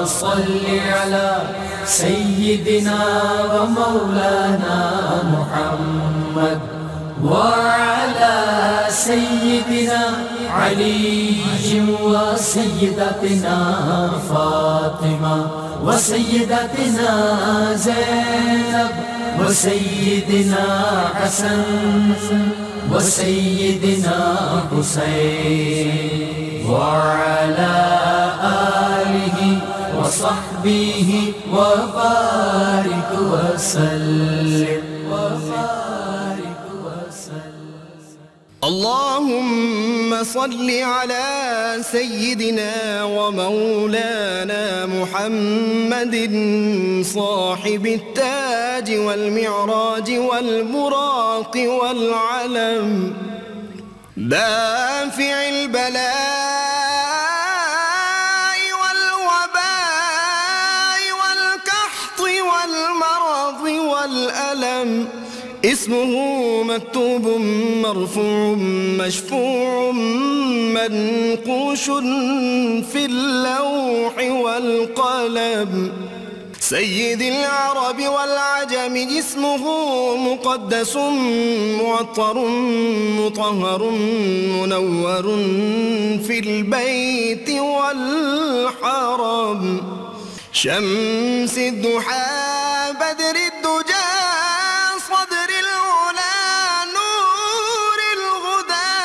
صل على سيدنا ومولانا محمد وعلى سيدنا علي وسيدتنا فاطمة وسيدتنا زينب وسيدنا حسن وسيدنا حسين وعلى آله وصحبه وبارك وسلم اللهم صل على سيدنا ومولانا محمد صاحب التاج والمعراج والبراق والعلم دافع البلاء والوباء والقحط والمرض والألم اسمه مكتوب مرفوع مشفوع منقوش في اللوح والقلم سيد العرب والعجم اسمه مقدس معطر مطهر منور في البيت والحرم شمس الضحى بدر الدجى صدر العلا نور الهدى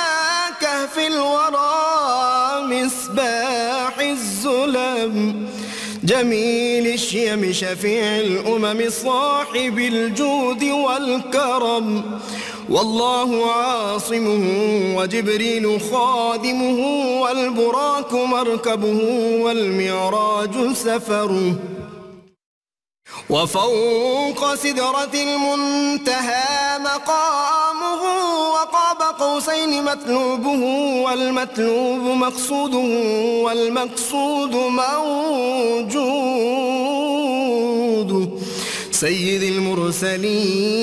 كهف الورى مصباح الظلم جميل الشيم شفيع الأمم صاحب الجود والكرم والله عاصمه وجبريل خادمه والبراق مركبه والمعراج سفره وفوق سدرة المنتهى مقامه وقاب قوسين مطلوبه والمطلوب مقصوده والمقصود موجود سيد المرسلين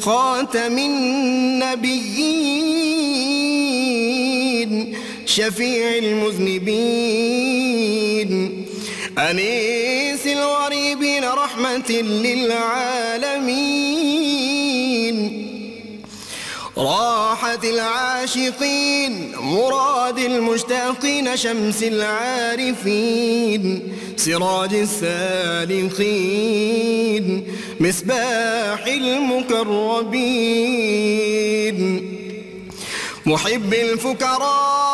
خاتم النبيين شفيع المذنبين أنيس الغريبين رحمة للعالمين راحة العاشقين مراد المشتاقين شمس العارفين سراج السالكين مصباح المقربين محب الفقراء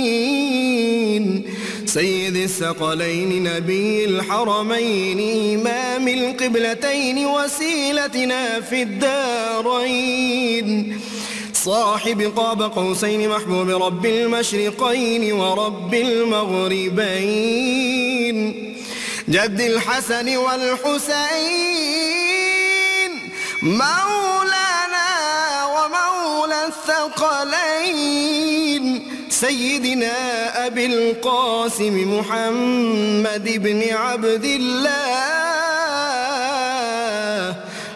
والمساكين سيد الثقلين نبي الحرمين إمام القبلتين وسيلتنا في الدارين صاحب قاب قوسين محبوب رب المشرقين ورب المغربين جد الحسن والحسين مولانا ومولى الثقلين سيدنا أبي القاسم محمد بن عبد الله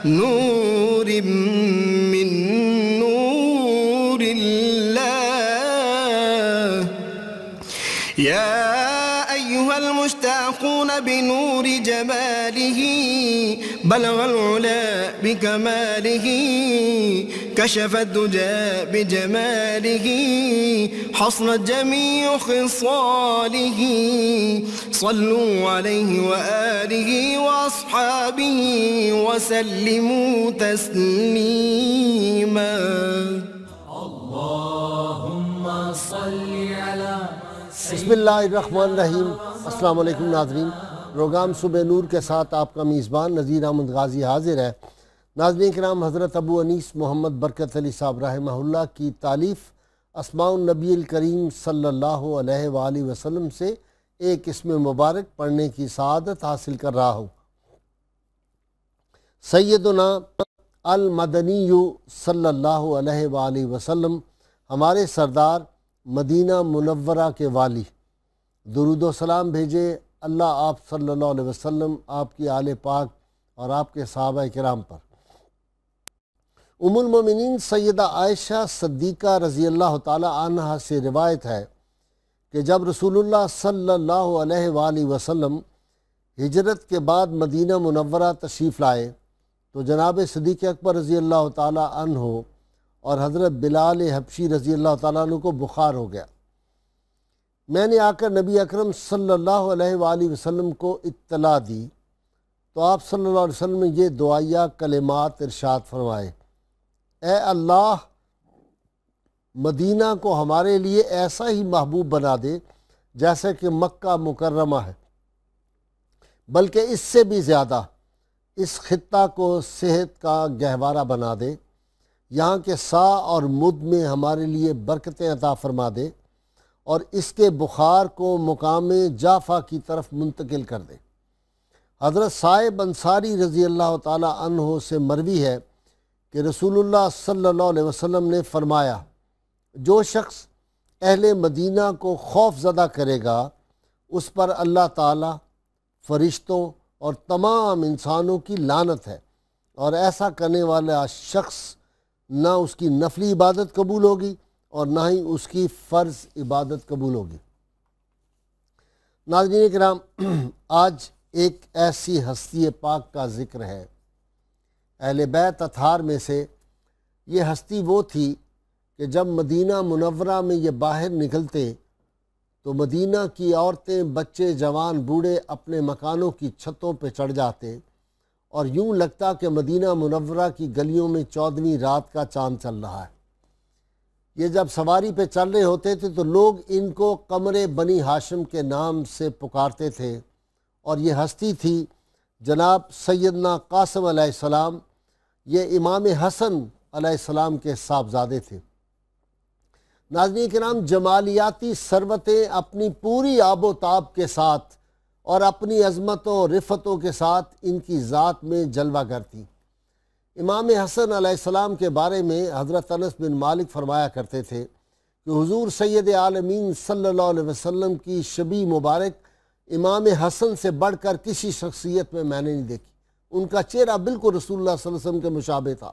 نور من نور الله يا أيها المشتاقون بنور جماله بلغ العلا بكماله كشف الدجى بجماله حصلت جميع خصاله صلوا عليه وآله وأصحابه وسلموا تسليما اللهم صل على بسم اللہ الرحمن الرحیم۔ السلام علیکم ناظرین، پروگرام صبح نور کے ساتھ آپ کا میزبان نذیر احمد غازی حاضر ہے۔ ناظرین کرام، حضرت ابو انیس محمد برکت علی صاحب رحمہ اللہ کی تالیف اسماء النبی الکریم صلی اللہ علیہ وآلہ وسلم سے ایک اسم مبارک پڑھنے کی سعادت حاصل کر رہا ہوں۔ سیدنا المدنی صلی اللہ علیہ وآلہ وسلم ہمارے سردار مدینہ منورہ کے والی، درود و سلام بھیجے اللہ آپ صلی اللہ علیہ وسلم، آپ کی آل پاک اور آپ کے صحابہ کرام پر۔ ام المومنین سیدہ عائشہ صدیقہ رضی اللہ تعالی عنہا سے روایت ہے کہ جب رسول اللہ صلی اللہ علیہ وآلہ وسلم ہجرت کے بعد مدینہ منورہ تشریف لائے تو جناب صدیق اکبر رضی اللہ تعالی عنہ اور حضرت بلال حبشی رضی اللہ تعالیٰ عنہ کو بخار ہو گیا۔ میں نے آ کر نبی اکرم صلی اللہ علیہ وآلہ وسلم کو اطلاع دی تو آپ صلی اللہ علیہ وسلم نے یہ دعائیہ کلمات ارشاد فرمائے، اے اللہ مدینہ کو ہمارے لیے ایسا ہی محبوب بنا دے جیسے کہ مکہ مکرمہ ہے، بلکہ اس سے بھی زیادہ اس خطہ کو صحت کا گہوارہ بنا دے، یہاں کے سا اور مد میں ہمارے لیے برکتیں عطا فرما دے اور اس کے بخار کو مقام جعفہ کی طرف منتقل کر دے۔ حضرت صائب انصاری رضی اللہ تعالی عنہ سے مروی ہے کہ رسول اللہ صلی اللہ علیہ وسلم نے فرمایا، جو شخص اہل مدینہ کو خوف زدہ کرے گا اس پر اللہ تعالی، فرشتوں اور تمام انسانوں کی لعنت ہے، اور ایسا کرنے والا شخص نہ اس کی نفلی عبادت قبول ہوگی اور نہ ہی اس کی فرض عبادت قبول ہوگی۔ ناظرین کرام، آج ایک ایسی ہستی پاک کا ذکر ہے۔ اہل بیت اطہار میں سے یہ ہستی وہ تھی کہ جب مدینہ منورہ میں یہ باہر نکلتے تو مدینہ کی عورتیں، بچے، جوان، بوڑھے اپنے مکانوں کی چھتوں پہ چڑھ جاتے اور یوں لگتا کہ مدینہ منورہ کی گلیوں میں 14ویں رات کا چاند چل رہا ہے۔ یہ جب سواری پہ چل رہے ہوتے تھے تو لوگ ان کو قمر بنی ہاشم کے نام سے پکارتے تھے، اور یہ ہستی تھی جناب سیدنا قاسم علیہ السلام۔ یہ امام حسن علیہ السلام کے صاحبزادے تھے۔ ناظرین کرام، جمالیاتی ثروتیں اپنی پوری آب و تاب کے ساتھ اور اپنی عظمتوں اور رفتوں کے ساتھ ان کی ذات میں جلوہ گر تھیں۔ امام حسن علیہ السلام کے بارے میں حضرت انس بن مالک فرمایا کرتے تھے کہ حضور سید عالمین صلی اللہ علیہ وسلم کی شبیہ مبارک امام حسن سے بڑھ کر کسی شخصیت میں نے نہیں دیکھی۔ ان کا چہرہ بالکل رسول اللہ صلی اللہ علیہ وسلم کے مشابہ تھا،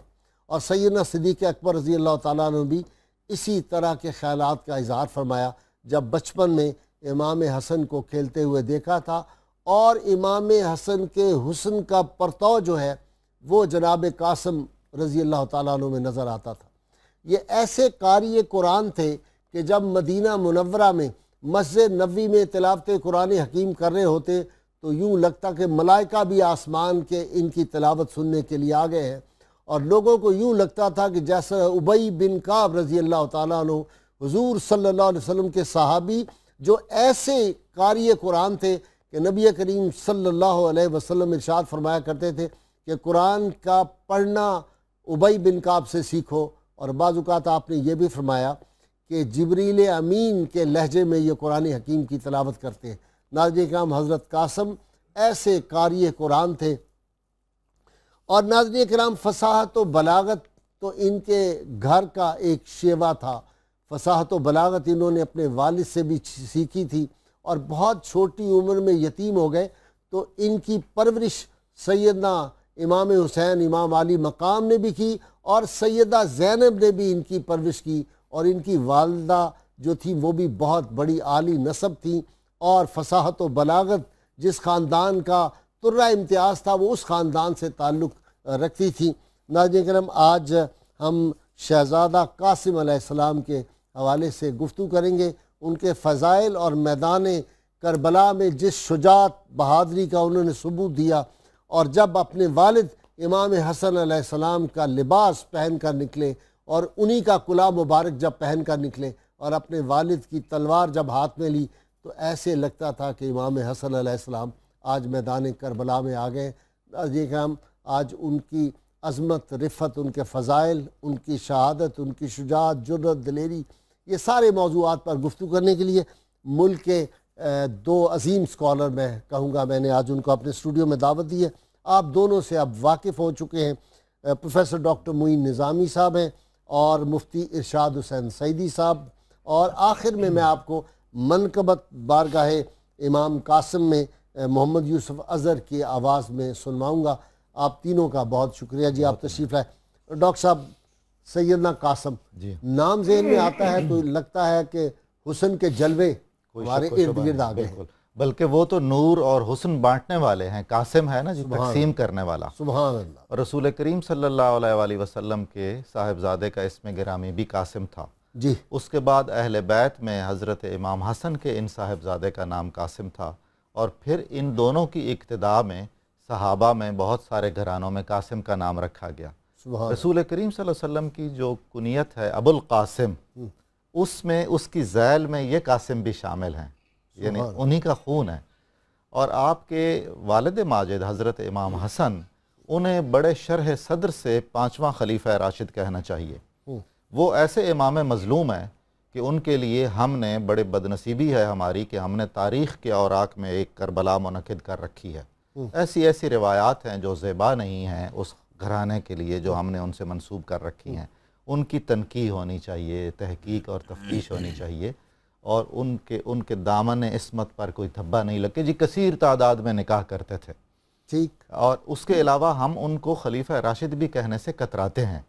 اور سیدنا صدیق اکبر رضی اللہ تعالیٰ عنہ بھی اسی طرح کے خیالات کا اظہار فرمایا جب بچپن میں امام حسن کو کھیلتے ہوئے دیکھا تھا، اور امام حسن کے حسن کا پرتو جو ہے وہ جناب قاسم رضی اللہ تعالیٰ عنہ میں نظر آتا تھا۔ یہ ایسے قاری قرآن تھے کہ جب مدینہ منورہ میں مسجد نبوی میں تلاوت قرآن حکیم کر رہے ہوتے تو یوں لگتا کہ ملائکہ بھی آسمان کے ان کی تلاوت سننے کے لیے آ گئے ہیں، اور لوگوں کو یوں لگتا تھا کہ جیسا ابی بن کعب رضی اللہ تعالیٰ عنہ حضور صلی اللہ علیہ وسلم کے صحابی جو ایسے قاری قرآن تھے کہ نبی کریم صلی اللہ علیہ وسلم ارشاد فرمایا کرتے تھے کہ قرآن کا پڑھنا ابی بن کعب سے سیکھو، اور بعض اوقات آپ نے یہ بھی فرمایا کہ جبریل امین کے لہجے میں یہ قرآن حکیم کی تلاوت کرتے ہیں۔ ناظرین کرام، حضرت قاسم ایسے قاری قرآن تھے، اور ناظرین کرام فصاحت و بلاغت تو ان کے گھر کا ایک شیوا تھا۔ فصاحت و بلاغت انہوں نے اپنے والد سے بھی سیکھی تھی، اور بہت چھوٹی عمر میں یتیم ہو گئے تو ان کی پرورش سیدنا امام حسین امام علی مقام نے بھی کی، اور سیدہ زینب نے بھی ان کی پرورش کی، اور ان کی والدہ جو تھی وہ بھی بہت بڑی عالی نسب تھیں، اور فصاحت و بلاغت جس خاندان کا ترہ امتیاز تھا وہ اس خاندان سے تعلق رکھتی تھیں۔ ناظرین کرام، آج ہم شہزادہ قاسم علیہ السلام کے حوالے سے گفتگو کریں گے۔ ان کے فضائل اور میدان کربلا میں جس شجاعت بہادری کا انہوں نے ثبوت دیا، اور جب اپنے والد امام حسن علیہ السلام کا لباس پہن کر نکلے، اور انہی کا کلاه مبارک جب پہن کر نکلے، اور اپنے والد کی تلوار جب ہاتھ میں لی تو ایسے لگتا تھا کہ امام حسن علیہ السلام آج میدان کربلا میں آ گئے۔ یہ ہم آج ان کی عظمت، رفت، ان کے فضائل، ان کی شہادت، ان کی شجاعت، جرأت، دلیری، یہ سارے موضوعات پر گفتگو کرنے کے لیے ملک کے دو عظیم اسکالر میں کہوں گا، میں نے آج ان کو اپنے اسٹوڈیو میں دعوت دی ہے۔ آپ دونوں سے اب واقف ہو چکے ہیں۔ پروفیسر ڈاکٹر معین نظامی صاحب ہیں، اور مفتی ارشاد حسین سعیدی صاحب، اور آخر میں آپ کو منقبت بارگاہ امام قاسم میں محمد یوسف اظہر کی آواز میں سنواؤں گا۔ آپ تینوں کا بہت شکریہ جی، آپ تشریف لائے۔ ڈاکٹر صاحب سیدنا قاسم جی نام ذہن میں آتا ہے تو لگتا ہے کہ حسن کے جلوے ہمارے ارد گرد آ گئے ہیں۔ بالکل، بلکہ وہ تو نور اور حسن بانٹنے والے ہیں، قاسم ہے نا جی تقسیم کرنے والا۔ سبحان اللہ۔ اور رسول کریم صلی اللہ علیہ وآلہ وسلم کے صاحبزادے کا اسم گرامی بھی قاسم تھا۔ جی اس کے بعد اہل بیت میں حضرت امام حسن کے ان صاحبزادے کا نام قاسم تھا، اور پھر ان دونوں کی اقتداء میں صحابہ میں بہت سارے گھرانوں میں قاسم کا نام رکھا گیا۔ سبحان رسول کریم صلی اللہ علیہ وسلم کی جو کنیت ہے ابو القاسم، اس میں اس کی ذیل میں یہ قاسم بھی شامل ہیں، یعنی انہی کا خون ہے۔ اور آپ کے والد ماجد حضرت امام حسن، انہیں بڑے شرح صدر سے 5واں خلیفہ راشد کہنا چاہیے۔ وہ ایسے امام مظلوم ہیں کہ ان کے لیے ہم نے بڑے بدنصیبی ہے ہماری کہ ہم نے تاریخ کے اوراق میں ایک کربلا منعقد کر رکھی ہے۔ ایسی روایات ہیں جو زیبا نہیں ہیں اس گھرانے کے لیے، جو ہم نے ان سے منسوب کر رکھی ہیں۔ ان کی تنقیح ہونی چاہیے، تحقیق اور تفتیش ہونی چاہیے، اور ان کے دامن عصمت پر کوئی دھبا نہیں لگے۔ جی کثیر تعداد میں نکاح کرتے تھے، ٹھیک۔ اور اس کے علاوہ ہم ان کو خلیفہ راشد بھی کہنے سے کتراتے ہیں۔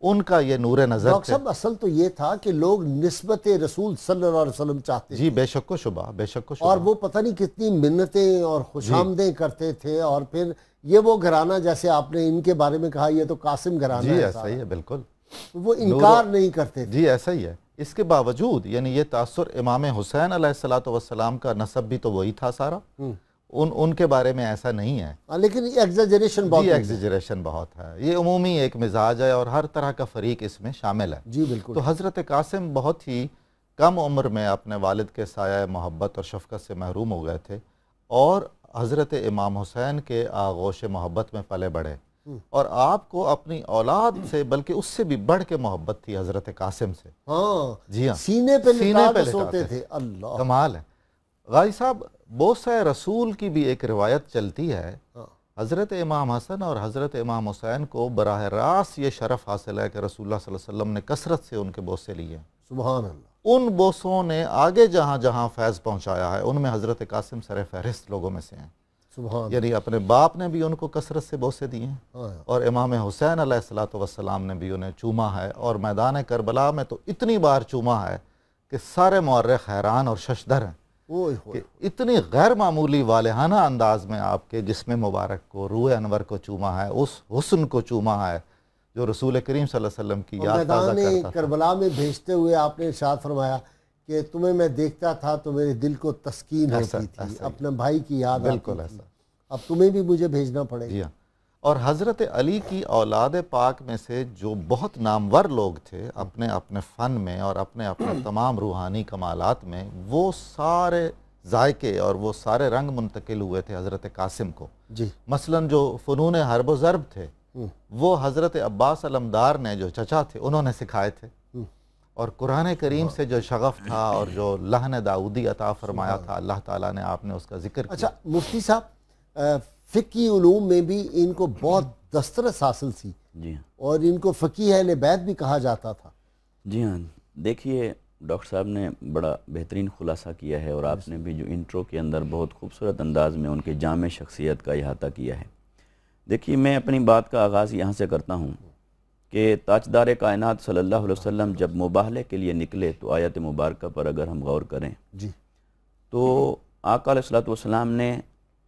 ان کا یہ نور نظر ڈاکٹر صاحب اصل تو یہ تھا کہ لوگ نسبت رسول صلی اللہ علیہ وسلم چاہتے جی بے شک و شبہ، بے شک و شبہ۔ اور وہ پتہ نہیں کتنی منتیں اور خوشامدیں کرتے تھے، اور پھر یہ وہ گھرانہ جیسے آپ نے ان کے بارے میں کہا یہ تو قاسم گھرانہ جی ہے، ایسا ہی ہے، بالکل وہ انکار نہیں کرتے تھے۔ جی ایسا ہی ہے۔ اس کے باوجود یعنی یہ تاثر امام حسین علیہ السلام کا نسب بھی تو وہی تھا سارا، ان کے بارے میں ایسا نہیں ہے، لیکن ایگزیجریشن بہت جی ایگزیجریشن بہت ہے۔ یہ عمومی ایک مزاج ہے اور ہر طرح کا فریق اس میں شامل ہے۔ جی بالکل۔ تو حضرت قاسم بہت ہی کم عمر میں اپنے والد کے سایہ محبت اور شفقت سے محروم ہو گئے تھے، اور حضرت امام حسین کے آغوش محبت میں پلے بڑھے، اور آپ کو اپنی اولاد سے بلکہ اس سے بھی بڑھ کے محبت تھی حضرت قاسم سے۔ ہاں جی ہاں، سینے پہ لٹا کے لٹاتے سوتے تھے۔ اللہ کمال ہے۔ غازی صاحب بوسہ رسول کی بھی ایک روایت چلتی ہے، حضرت امام حسن اور حضرت امام حسین کو براہ راست یہ شرف حاصل ہے کہ رسول اللہ صلی اللہ علیہ وسلم نے کثرت سے ان کے بوسے لیے ہیں۔ سبحان اللہ۔ ان بوسوں نے آگے جہاں جہاں فیض پہنچایا ہے ان میں حضرت قاسم سر فہرست لوگوں میں سے ہیں۔ سبحان یعنی اپنے باپ نے بھی ان کو کثرت سے بوسے دیے ہیں، اور امام حسین علیہ السلام نے بھی انہیں چوما ہے، اور میدان کربلا میں تو اتنی بار چوما ہے کہ سارے مورخ حیران اور ششدر ہیں کہ اتنی غیر معمولی والہانہ انداز میں آپ کے جسم مبارک کو، روح انور کو چوما ہے، اس حسن کو چوما ہے جو رسول کریم صلی اللہ علیہ وسلم کی یاد تازہ کرتا میدان تھا۔ کربلا میں بھیجتے ہوئے آپ نے ارشاد فرمایا کہ تمہیں میں دیکھتا تھا تو میرے دل کو تسکین ہوتی تھی، اپنے بھائی کی یاد بالکل آتی تھی، ایسا۔ اب تمہیں بھی مجھے بھیجنا پڑے گا۔ جی ہاں، اور حضرت علی کی اولاد پاک میں سے جو بہت نامور لوگ تھے اپنے اپنے فن میں اور اپنے اپنے تمام روحانی کمالات میں، وہ سارے ذائقے اور وہ سارے رنگ منتقل ہوئے تھے حضرت قاسم کو۔ جی مثلا جو فنون حرب و ضرب تھے وہ حضرت عباس علمدار نے، جو چچا تھے، انہوں نے سکھائے تھے، اور قرآن کریم سے جو شغف تھا اور جو لحن داؤدی عطا فرمایا تھا اللہ تعالیٰ نے، آپ نے اس کا ذکر کیا۔ اچھا مفتی صاحب، فقہی علوم میں بھی ان کو بہت دسترس حاصل تھی، جی ہاں، اور ان کو فقیہ اہل بیت بھی کہا جاتا تھا۔ جی ہاں، دیکھیے ڈاکٹر صاحب نے بڑا بہترین خلاصہ کیا ہے، اور آپ نے بھی جو انٹرو کے اندر بہت خوبصورت انداز میں ان کے جامع شخصیت کا احاطہ کیا ہے۔ دیکھیے میں اپنی بات کا آغاز یہاں سے کرتا ہوں کہ تاجدار کائنات صلی اللہ علیہ وسلم جب مباہلے کے لیے نکلے تو آیت مبارکہ پر اگر ہم غور کریں جی تو آقا علیہ السلام نے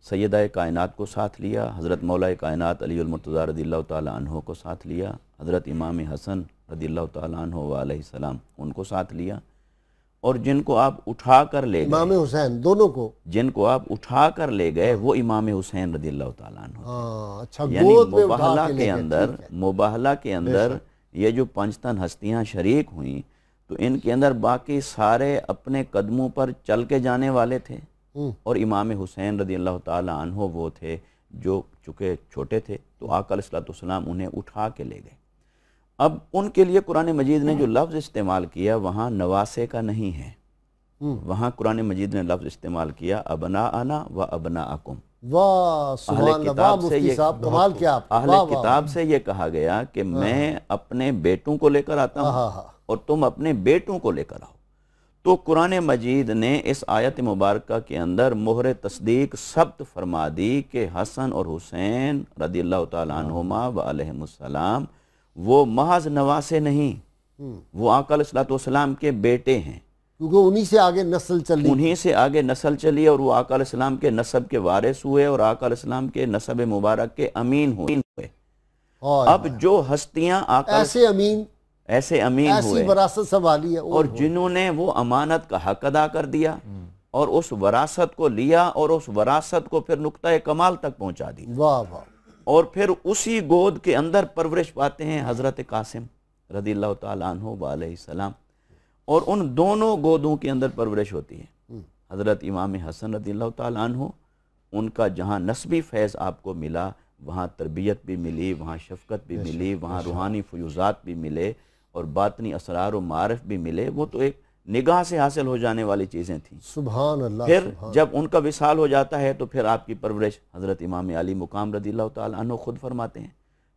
سیدہ کائنات کو ساتھ لیا، حضرت مولا کائنات علی المرتضیٰ رضی اللہ تعالیٰ عنہ کو ساتھ لیا، حضرت امام حسن رضی اللہ تعالیٰ عنہ علیہ السلام ان کو ساتھ لیا، اور جن کو آپ اٹھا کر لے گئے، امام حسین دونوں کو، جن کو آپ اٹھا کر لے گئے وہ امام حسین رضی اللہ تعالیٰ عنہ، اچھا یعنی گود میں اٹھا مباہلہ کے لے کے گئے، اندر ٹھیک ہے۔ مباہلہ کے اندر یہ جو پنجتن ہستیاں شریک ہوئیں تو ان کے اندر باقی سارے اپنے قدموں پر چل کے جانے والے تھے، اور امام حسین رضی اللہ تعالیٰ عنہ وہ تھے جو چونکہ چھوٹے تھے تو آقا علیہ السلام انہیں اٹھا کے لے گئے۔ اب ان کے لیے قرآن مجید نے جو لفظ استعمال کیا وہاں نواسے کا نہیں ہے، وہاں قرآن مجید نے لفظ استعمال کیا ابناءنا و ابناءکم۔ واہ سبحان اللہ، واہ مفتی صاحب کمال کیا آپ، اہل کتاب سے یہ کہا گیا کہ میں اپنے بیٹوں کو لے کر آتا ہوں اور تم اپنے بیٹوں کو لے کر آؤ۔ تو قرآن مجید نے اس آیت مبارکہ کے اندر مہر تصدیق ثبت فرما دی کہ حسن اور حسین رضی اللہ تعالیٰ عنہما و علیہم السلام وہ محض نواسے نہیں، وہ آقا علیہ الصلوۃ والسلام کے بیٹے ہیں، کیونکہ انہی سے آگے نسل چلی، انہی سے آگے نسل چلی، اور وہ آقا علیہ السلام کے نسب کے وارث ہوئے اور آقا علیہ السلام کے نسب مبارک کے امین ہوئے۔ اب جو ہستیاں آقا ایسے امین ہوئے ایسی وراثت سنبھالی ہے، اور جنہوں نے وہ امانت کا حق ادا کر دیا اور اس وراثت کو لیا اور اس وراثت کو پھر نقطۂ کمال تک پہنچا دی، واہ واہ، اور پھر اسی گود کے اندر پرورش پاتے ہیں حضرت قاسم رضی اللہ تعالیٰ عنہ وعلیہ السلام، اور ان دونوں گودوں کے اندر پرورش ہوتی ہے۔ حضرت امام حسن رضی اللہ تعالیٰ عنہ، ان کا جہاں نسبی فیض آپ کو ملا، وہاں تربیت بھی ملی، وہاں شفقت بھی ملی، وہاں روحانی فیوزات بھی ملے اور باطنی اسرار و معارف بھی ملے، وہ تو ایک نگاہ سے حاصل ہو جانے والی چیزیں تھیں۔ سبحان اللہ۔ پھر جب ان کا وصال ہو جاتا ہے تو پھر آپ کی پرورش حضرت امام علی مقام رضی اللہ تعالیٰ عنہ خود فرماتے ہیں،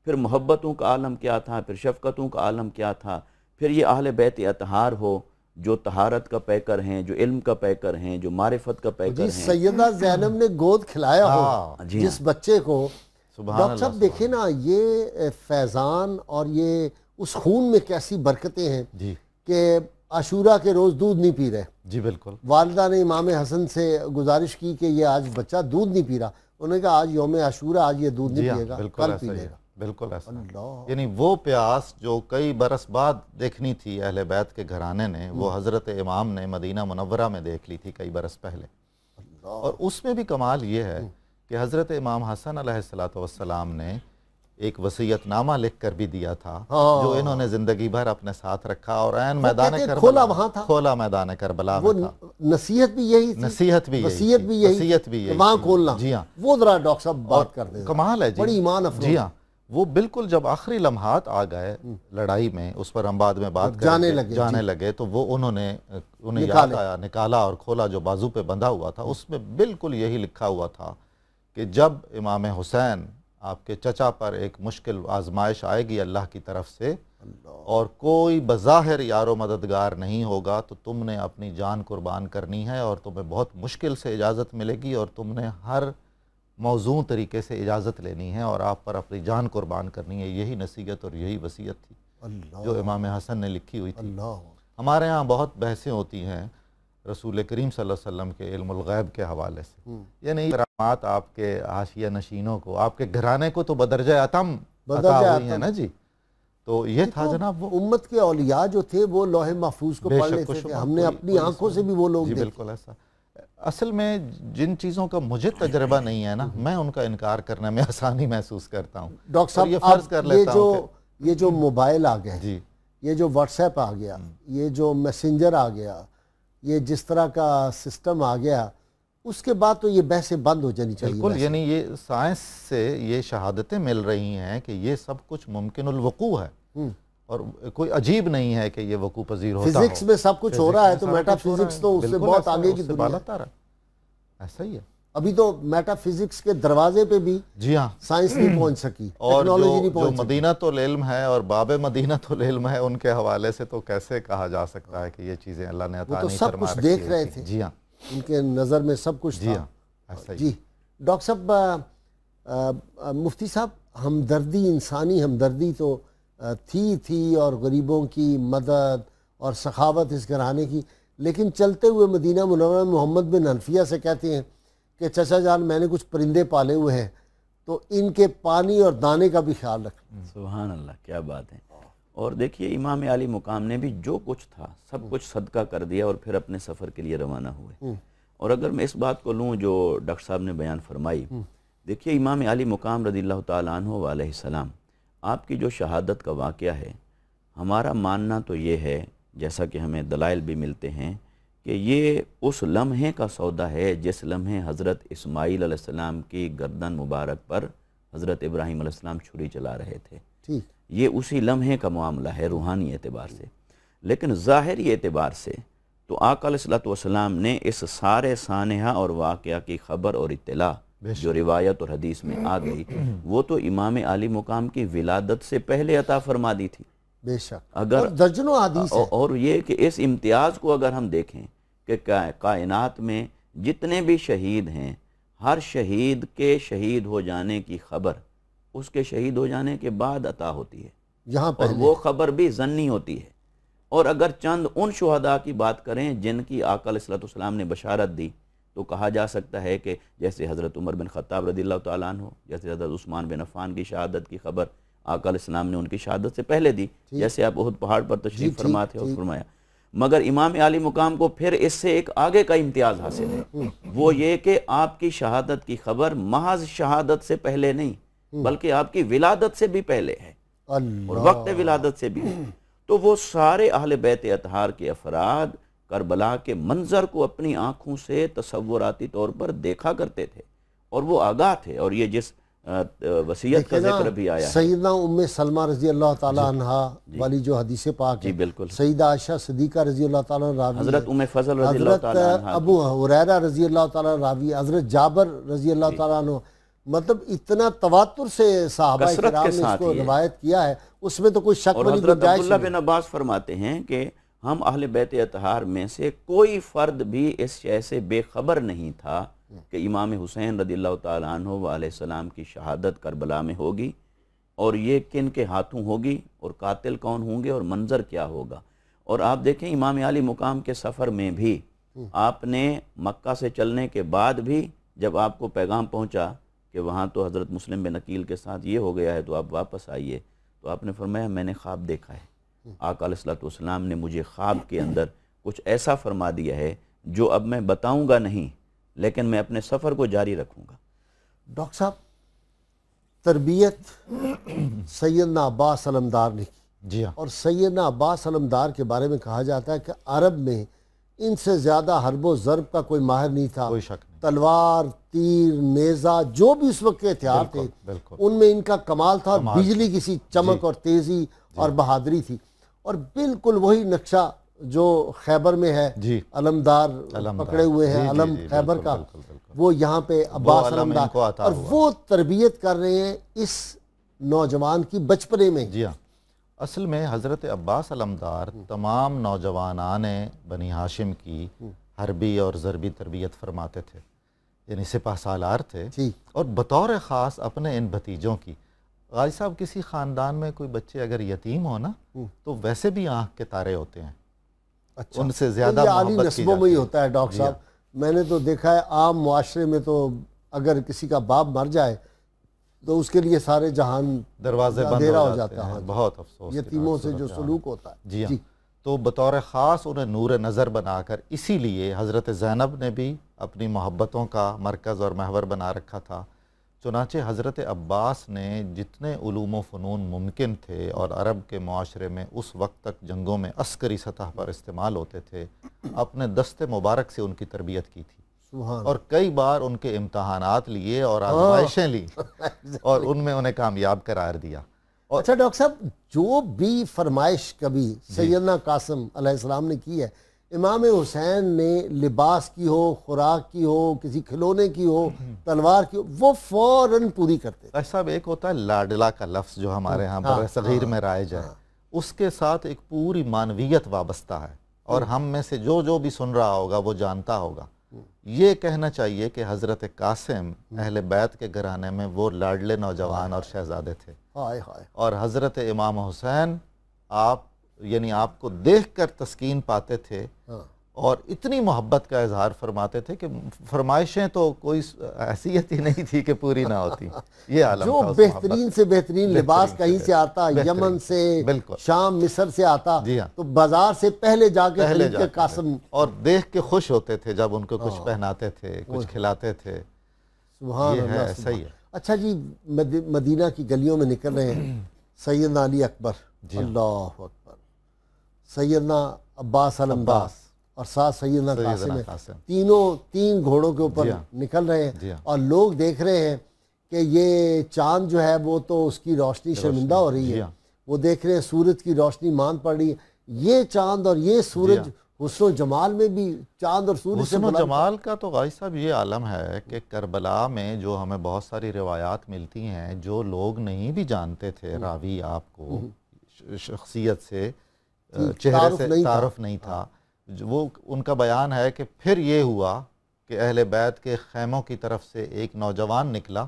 پھر محبتوں کا عالم کیا تھا، پھر شفقتوں کا عالم کیا تھا، پھر یہ اہل بیت اطہار ہو جو طہارت کا پیکر ہیں، جو علم کا پیکر ہیں، جو معرفت کا پیکر ہیں۔ سیدہ زینب نے گود کھلایا ہو جس بچے کو، ڈاکٹر صاحب دیکھیں نا، یہ فیضان اور یہ اس خون میں کیسی برکتیں ہیں کہ عاشورہ کے روز دودھ نہیں پی رہے۔ جی بالکل۔ والدہ نے امام حسن سے گزارش کی کہ یہ آج بچہ دودھ نہیں پی رہا، انہوں نے کہا آج یوم عاشورہ، آج یہ دودھ نہیں پیے گا، کل پی لے گا۔ بالکل ایسا، یعنی وہ پیاس جو کئی برس بعد دیکھنی تھی اہل بیت کے گھرانے نے، وہ حضرت امام نے مدینہ منورہ میں دیکھ لی تھی کئی برس پہلے۔ اور اس میں بھی کمال یہ ہے کہ حضرت امام حسن علیہ السلام نے ایک وصیت نامہ لکھ کر بھی دیا تھا جو انہوں نے زندگی بھر اپنے ساتھ رکھا، اور عین میدان کربلا، کھولا وہاں تھا، کھولا میدان کربلا میں تھا۔ نصیحت بھی یہی تھی، نصیحت بھی یہی، وہاں کھولنا۔ جی ہاں، وہ ذرا ڈاکٹر صاحب بات کر دیں، کمال ہے جی، بڑی ایمان افروز۔ جی ہاں، وہ بالکل جب آخری لمحات آ گئے لڑائی میں، اس پر ہم بعد میں بات جانے لگے، تو وہ انہیں یاد آیا، نکالا اور کھولا جو بازو پہ بندھا ہوا تھا، اس میں بالکل یہی لکھا ہوا تھا کہ جب امام حسین آپ کے چچا پر ایک مشکل آزمائش آئے گی اللہ کی طرف سے، اور کوئی بظاہر یار و مددگار نہیں ہوگا، تو تم نے اپنی جان قربان کرنی ہے، اور تمہیں بہت مشکل سے اجازت ملے گی، اور تم نے ہر موزوں طریقے سے اجازت لینی ہے اور آپ پر اپنی جان قربان کرنی ہے۔ یہی نصیحت اور یہی وصیت تھی جو امام حسن نے لکھی ہوئی تھی۔ ہمارے ہاں بہت بحثیں ہوتی ہیں رسول کریم صلی اللہ علیہ وسلم کے علم الغیب کے حوالے سے، یعنی کرامات آپ کے حاشیہ نشینوں کو، آپ کے گھرانے کو تو بدرجہ اتم عطا ہوئی ہیں نا جی۔ تو یہ تھا جناب، وہ امت کے اولیاء جو تھے وہ لوح محفوظ کو پڑھ لیتے تھے، ہم نے اپنی آنکھوں سے بھی وہ لوگ دیکھے۔ بالکل ایسا، اصل میں جن چیزوں کا مجھے تجربہ نہیں ہے نا، میں ان کا انکار کرنے میں آسانی محسوس کرتا ہوں۔ ڈاکٹر صاحب یہ فرض کر لیتا ہوں یہ جو موبائل آ گئے، جی، یہ جو واٹس ایپ آ گیا، یہ جو میسنجر آ گیا، یہ جس طرح کا سسٹم آ گیا، اس کے بعد تو یہ بحثیں بند ہو جانی چاہیے۔ بالکل، یعنی یہ سائنس سے یہ شہادتیں مل رہی ہیں کہ یہ سب کچھ ممکن الوقوع ہے، اور کوئی عجیب نہیں ہے کہ یہ وقوع پذیر ہوتا ہو۔ فزکس میں سب کچھ ہو رہا ہے تو میٹا فزکس تو اس سے بہت آگے کی دنیا ہے۔ ایسا ہی ہے، ابھی تو میٹا فزکس کے دروازے پہ بھی جی ہاں سائنس نہیں پہنچ سکی، اور ٹیکنالوجی نہیں جو پہنچ سکی۔ مدینۃ العلم ہے اور باب مدینۃ العلم ہے، ان کے حوالے سے تو کیسے کہا جا سکتا ہے کہ یہ چیزیں اللہ نے عطا نہیں فرما رکھی وہ تو سب کچھ دیکھ رہے تھے، جی ہاں، ان کے نظر میں سب کچھ جی تھا۔ ہاں، ایسا ہی۔ جی ڈاکٹر صاحب، مفتی صاحب، ہمدردی، انسانی ہمدردی تو تھی اور غریبوں کی مدد اور سخاوت اس گھرانے کی، لیکن چلتے ہوئے مدینہ منورہ میں محمد بن حنفیہ سے کہتے ہیں کہ چچا جان میں نے کچھ پرندے پالے ہوئے ہیں تو ان کے پانی اور دانے کا بھی خیال رکھنا۔ سبحان اللہ، کیا بات ہے۔ اور دیکھیے امام علی مقام نے بھی جو کچھ تھا سب کچھ صدقہ کر دیا اور پھر اپنے سفر کے لیے روانہ ہوئے۔ اور اگر میں اس بات کو لوں جو ڈاکٹر صاحب نے بیان فرمائی، دیکھیے امام علی مقام رضی اللہ تعالیٰ عنہ علیہ السلام، آپ کی جو شہادت کا واقعہ ہے، ہمارا ماننا تو یہ ہے، جیسا کہ ہمیں دلائل بھی ملتے ہیں، کہ یہ اس لمحے کا سودا ہے جس لمحے حضرت اسماعیل علیہ السلام کی گردن مبارک پر حضرت ابراہیم علیہ السلام چھری چلا رہے تھے۔ یہ اسی لمحے کا معاملہ ہے روحانی اعتبار سے، لیکن ظاہری اعتبار سے تو آقا علیہ السلام نے اس سارے سانحہ اور واقعہ کی خبر اور اطلاع جو روایت اور حدیث میں آ گئی، وہ تو امام علی مقام کی ولادت سے پہلے عطا فرما دی تھی۔ بے شک، اگر درجنوں حدیث ہے۔ اور یہ کہ اس امتیاز کو اگر ہم دیکھیں کہ کائنات میں جتنے بھی شہید ہیں، ہر شہید کے شہید ہو جانے کی خبر اس کے شہید ہو جانے کے بعد عطا ہوتی ہے۔ یہاں اور وہ خبر بھی ظنی ہوتی ہے. اور اگر چند ان شہداء کی بات کریں جن کی آقا علیہ السلام نے بشارت دی تو کہا جا سکتا ہے کہ جیسے حضرت عمر بن خطاب رضی اللہ تعالیٰ عنہ، جیسے حضرت عثمان بن عفان کی شہادت کی خبر آقا علیہ السلام نے ان کی شہادت سے پہلے دی، جیسے آپ احد پہاڑ پر تشریف فرما تھے اور فرمایا. مگر امام عالی مقام کو پھر اس سے ایک آگے کا امتیاز حاصل ہے، وہ یہ کہ آپ کی شہادت کی خبر محض شہادت سے پہلے نہیں بلکہ آپ کی ولادت سے بھی پہلے ہے اور وقت ولادت سے بھی. تو وہ سارے اہل بیت اطہار کے افراد کربلا کے منظر کو اپنی آنکھوں سے تصوراتی طور پر دیکھا کرتے تھے اور وہ آگاہ تھے. اور یہ جس وصیت کا ذکر بھی آیا ہے، سیدنا ام سلمہ رضی اللہ تعالیٰ عنہ والی جو حدیث پاک ہے، بالکل، سیدہ عائشہ صدیقہ رضی اللہ تعالیٰ عنہ راوی، حضرت ام فضل رضی اللہ تعالیٰ عنہ، حضرت ابو ہریرہ رضی اللہ تعالیٰ عنہ راوی، حضرت جابر رضی اللہ تعالیٰ عنہ، مطلب اتنا تواتر سے صحابہ کرام نے اس کو روایت کیا ہے، اس میں تو کوئی شک اور والی حضرت گنجائش عبداللہ نہیں. بن عباس فرماتے ہیں کہ ہم اہل بیت اطہار میں سے کوئی فرد بھی اس شے سے بے خبر نہیں تھا کہ امام حسین رضی اللہ تعالیٰ عنہ علیہ السلام کی شہادت کربلا میں ہوگی اور یہ کن کے ہاتھوں ہوگی اور قاتل کون ہوں گے اور منظر کیا ہوگا. اور آپ دیکھیں امام عالی مقام کے سفر میں بھی آپ نے مکہ سے چلنے کے بعد بھی جب آپ کو پیغام پہنچا کہ وہاں تو حضرت مسلم بن عقیل کے ساتھ یہ ہو گیا ہے تو آپ واپس آئیے، تو آپ نے فرمایا میں نے خواب دیکھا ہے، آقا علیہ السلام نے مجھے خواب کے اندر کچھ ایسا فرما دیا ہے جو اب میں بتاؤں گا نہیں لیکن میں اپنے سفر کو جاری رکھوں گا. ڈاکٹر صاحب، تربیت سیدنا عباس علمدار نے کی، جی ہاں، اور سیدنا عباس علمدار کے بارے میں کہا جاتا ہے کہ عرب میں ان سے زیادہ حرب و ضرب کا کوئی ماہر نہیں تھا. کوئی شک نہیں. تلوار، تیر، نیزہ، جو بھی اس وقت کے ہتھیار تھے بالکل. ان میں ان کا کمال تھا. بجلی کی سی چمک اور تیزی اور بہادری تھی. اور بالکل وہی نقشہ جو خیبر میں ہے، جی، علمدار پکڑے ہوئے ہیں، علم خیبر کا، وہ یہاں پہ عباس علمدار، اور وہ تربیت کر رہے ہیں اس نوجوان کی بچپنے میں. جی ہاں، اصل میں حضرت عباس علمدار تمام نوجوانان بنی ہاشم کی حربی اور ضربی تربیت فرماتے تھے، یعنی سپہ سالار تھے. اور بطور خاص اپنے ان بھتیجوں کی، غازی صاحب کسی خاندان میں کوئی بچے اگر یتیم ہو نا تو ویسے بھی آنکھ کے تارے ہوتے ہیں. اچھا، ان سے زیادہ عالی محبت کی نسبوں میں ہی جاتی ہوتا ہے ڈاکٹر صاحب. میں نے تو دیکھا ہے عام معاشرے میں تو اگر کسی کا باپ مر جائے تو اس کے لیے سارے جہان دروازے بند ہو جاتا ہے. بہت افسوس یتیموں سے جو سلوک ہوتا ہے. جی ہاں، تو بطور خاص انہیں نور نظر بنا کر، اسی لیے حضرت زینب نے بھی اپنی محبتوں کا مرکز اور محور بنا رکھا تھا. چنانچہ حضرت عباس نے جتنے علوم و فنون ممکن تھے اور عرب کے معاشرے میں اس وقت تک جنگوں میں عسکری سطح پر استعمال ہوتے تھے، اپنے دست مبارک سے ان کی تربیت کی تھی. اور کئی بار ان کے امتحانات لیے اور آزمائشیں لی اور ان میں انہیں کامیاب قرار دیا. اچھا ڈاکٹر صاحب، جو بھی فرمائش کبھی سیدنا قاسم علیہ السلام نے کی ہے، امام حسین نے لباس کی ہو، خوراک کی ہو، کسی کھلونے کی ہو، تلوار کی ہو، وہ فوراً پوری کرتے. صاحب، ایک ہوتا ہے لاڈلا کا لفظ جو ہمارے ہاں بر صغیر میں رائج ہے، اس کے ساتھ ایک پوری معنویت وابستہ ہے، اور ہم میں سے جو بھی سن رہا ہوگا وہ جانتا ہوگا. یہ کہنا چاہیے کہ حضرت قاسم اہل بیت کے گھرانے میں وہ لاڈلے نوجوان اور شہزادے تھے. اور حضرت امام حسین آپ کو دیکھ کر تسکین پاتے تھے اور اتنی محبت کا اظہار فرماتے تھے کہ فرمائشیں تو کوئی حیثیت ہی نہیں تھی کہ پوری نہ ہوتی. یہ عالم جو بہترین سے بہترین لباس کہیں سے آتا، یمن سے، شام، مصر سے آتا، تو بازار سے پہلے جا کے خرید کے قاسم، اور دیکھ کے خوش ہوتے تھے جب ان کو کچھ پہناتے تھے، کچھ کھلاتے تھے. سبحان اللہ، ایسا ہی ہے. اچھا جی، مدینہ کی گلیوں میں نکل رہے ہیں سیدنا علی اکبر، اللہ اکبر، سیدنا عباس علمدار اور ساتھ سیدنا قاسم، تین گھوڑوں کے اوپر نکل رہے ہیں، اور لوگ دیکھ رہے ہیں کہ یہ چاند جو ہے وہ تو اس کی روشنی شرمندہ ہو رہی ہے. وہ دیکھ رہے ہیں سورج کی روشنی مان پڑ رہی ہے. یہ چاند اور یہ سورج حسن و جمال میں بھی چاند اور سورج سے حسن و جمال کا تو غازی صاحب یہ عالم ہے کہ کربلا میں جو ہمیں بہت ساری روایات ملتی ہیں، جو لوگ نہیں بھی جانتے تھے، راوی آپ کو شخصیت سے، چہرے سے تعارف نہیں تھا، وہ ان کا بیان ہے کہ پھر یہ ہوا کہ اہل بیت کے خیموں کی طرف سے ایک نوجوان نکلا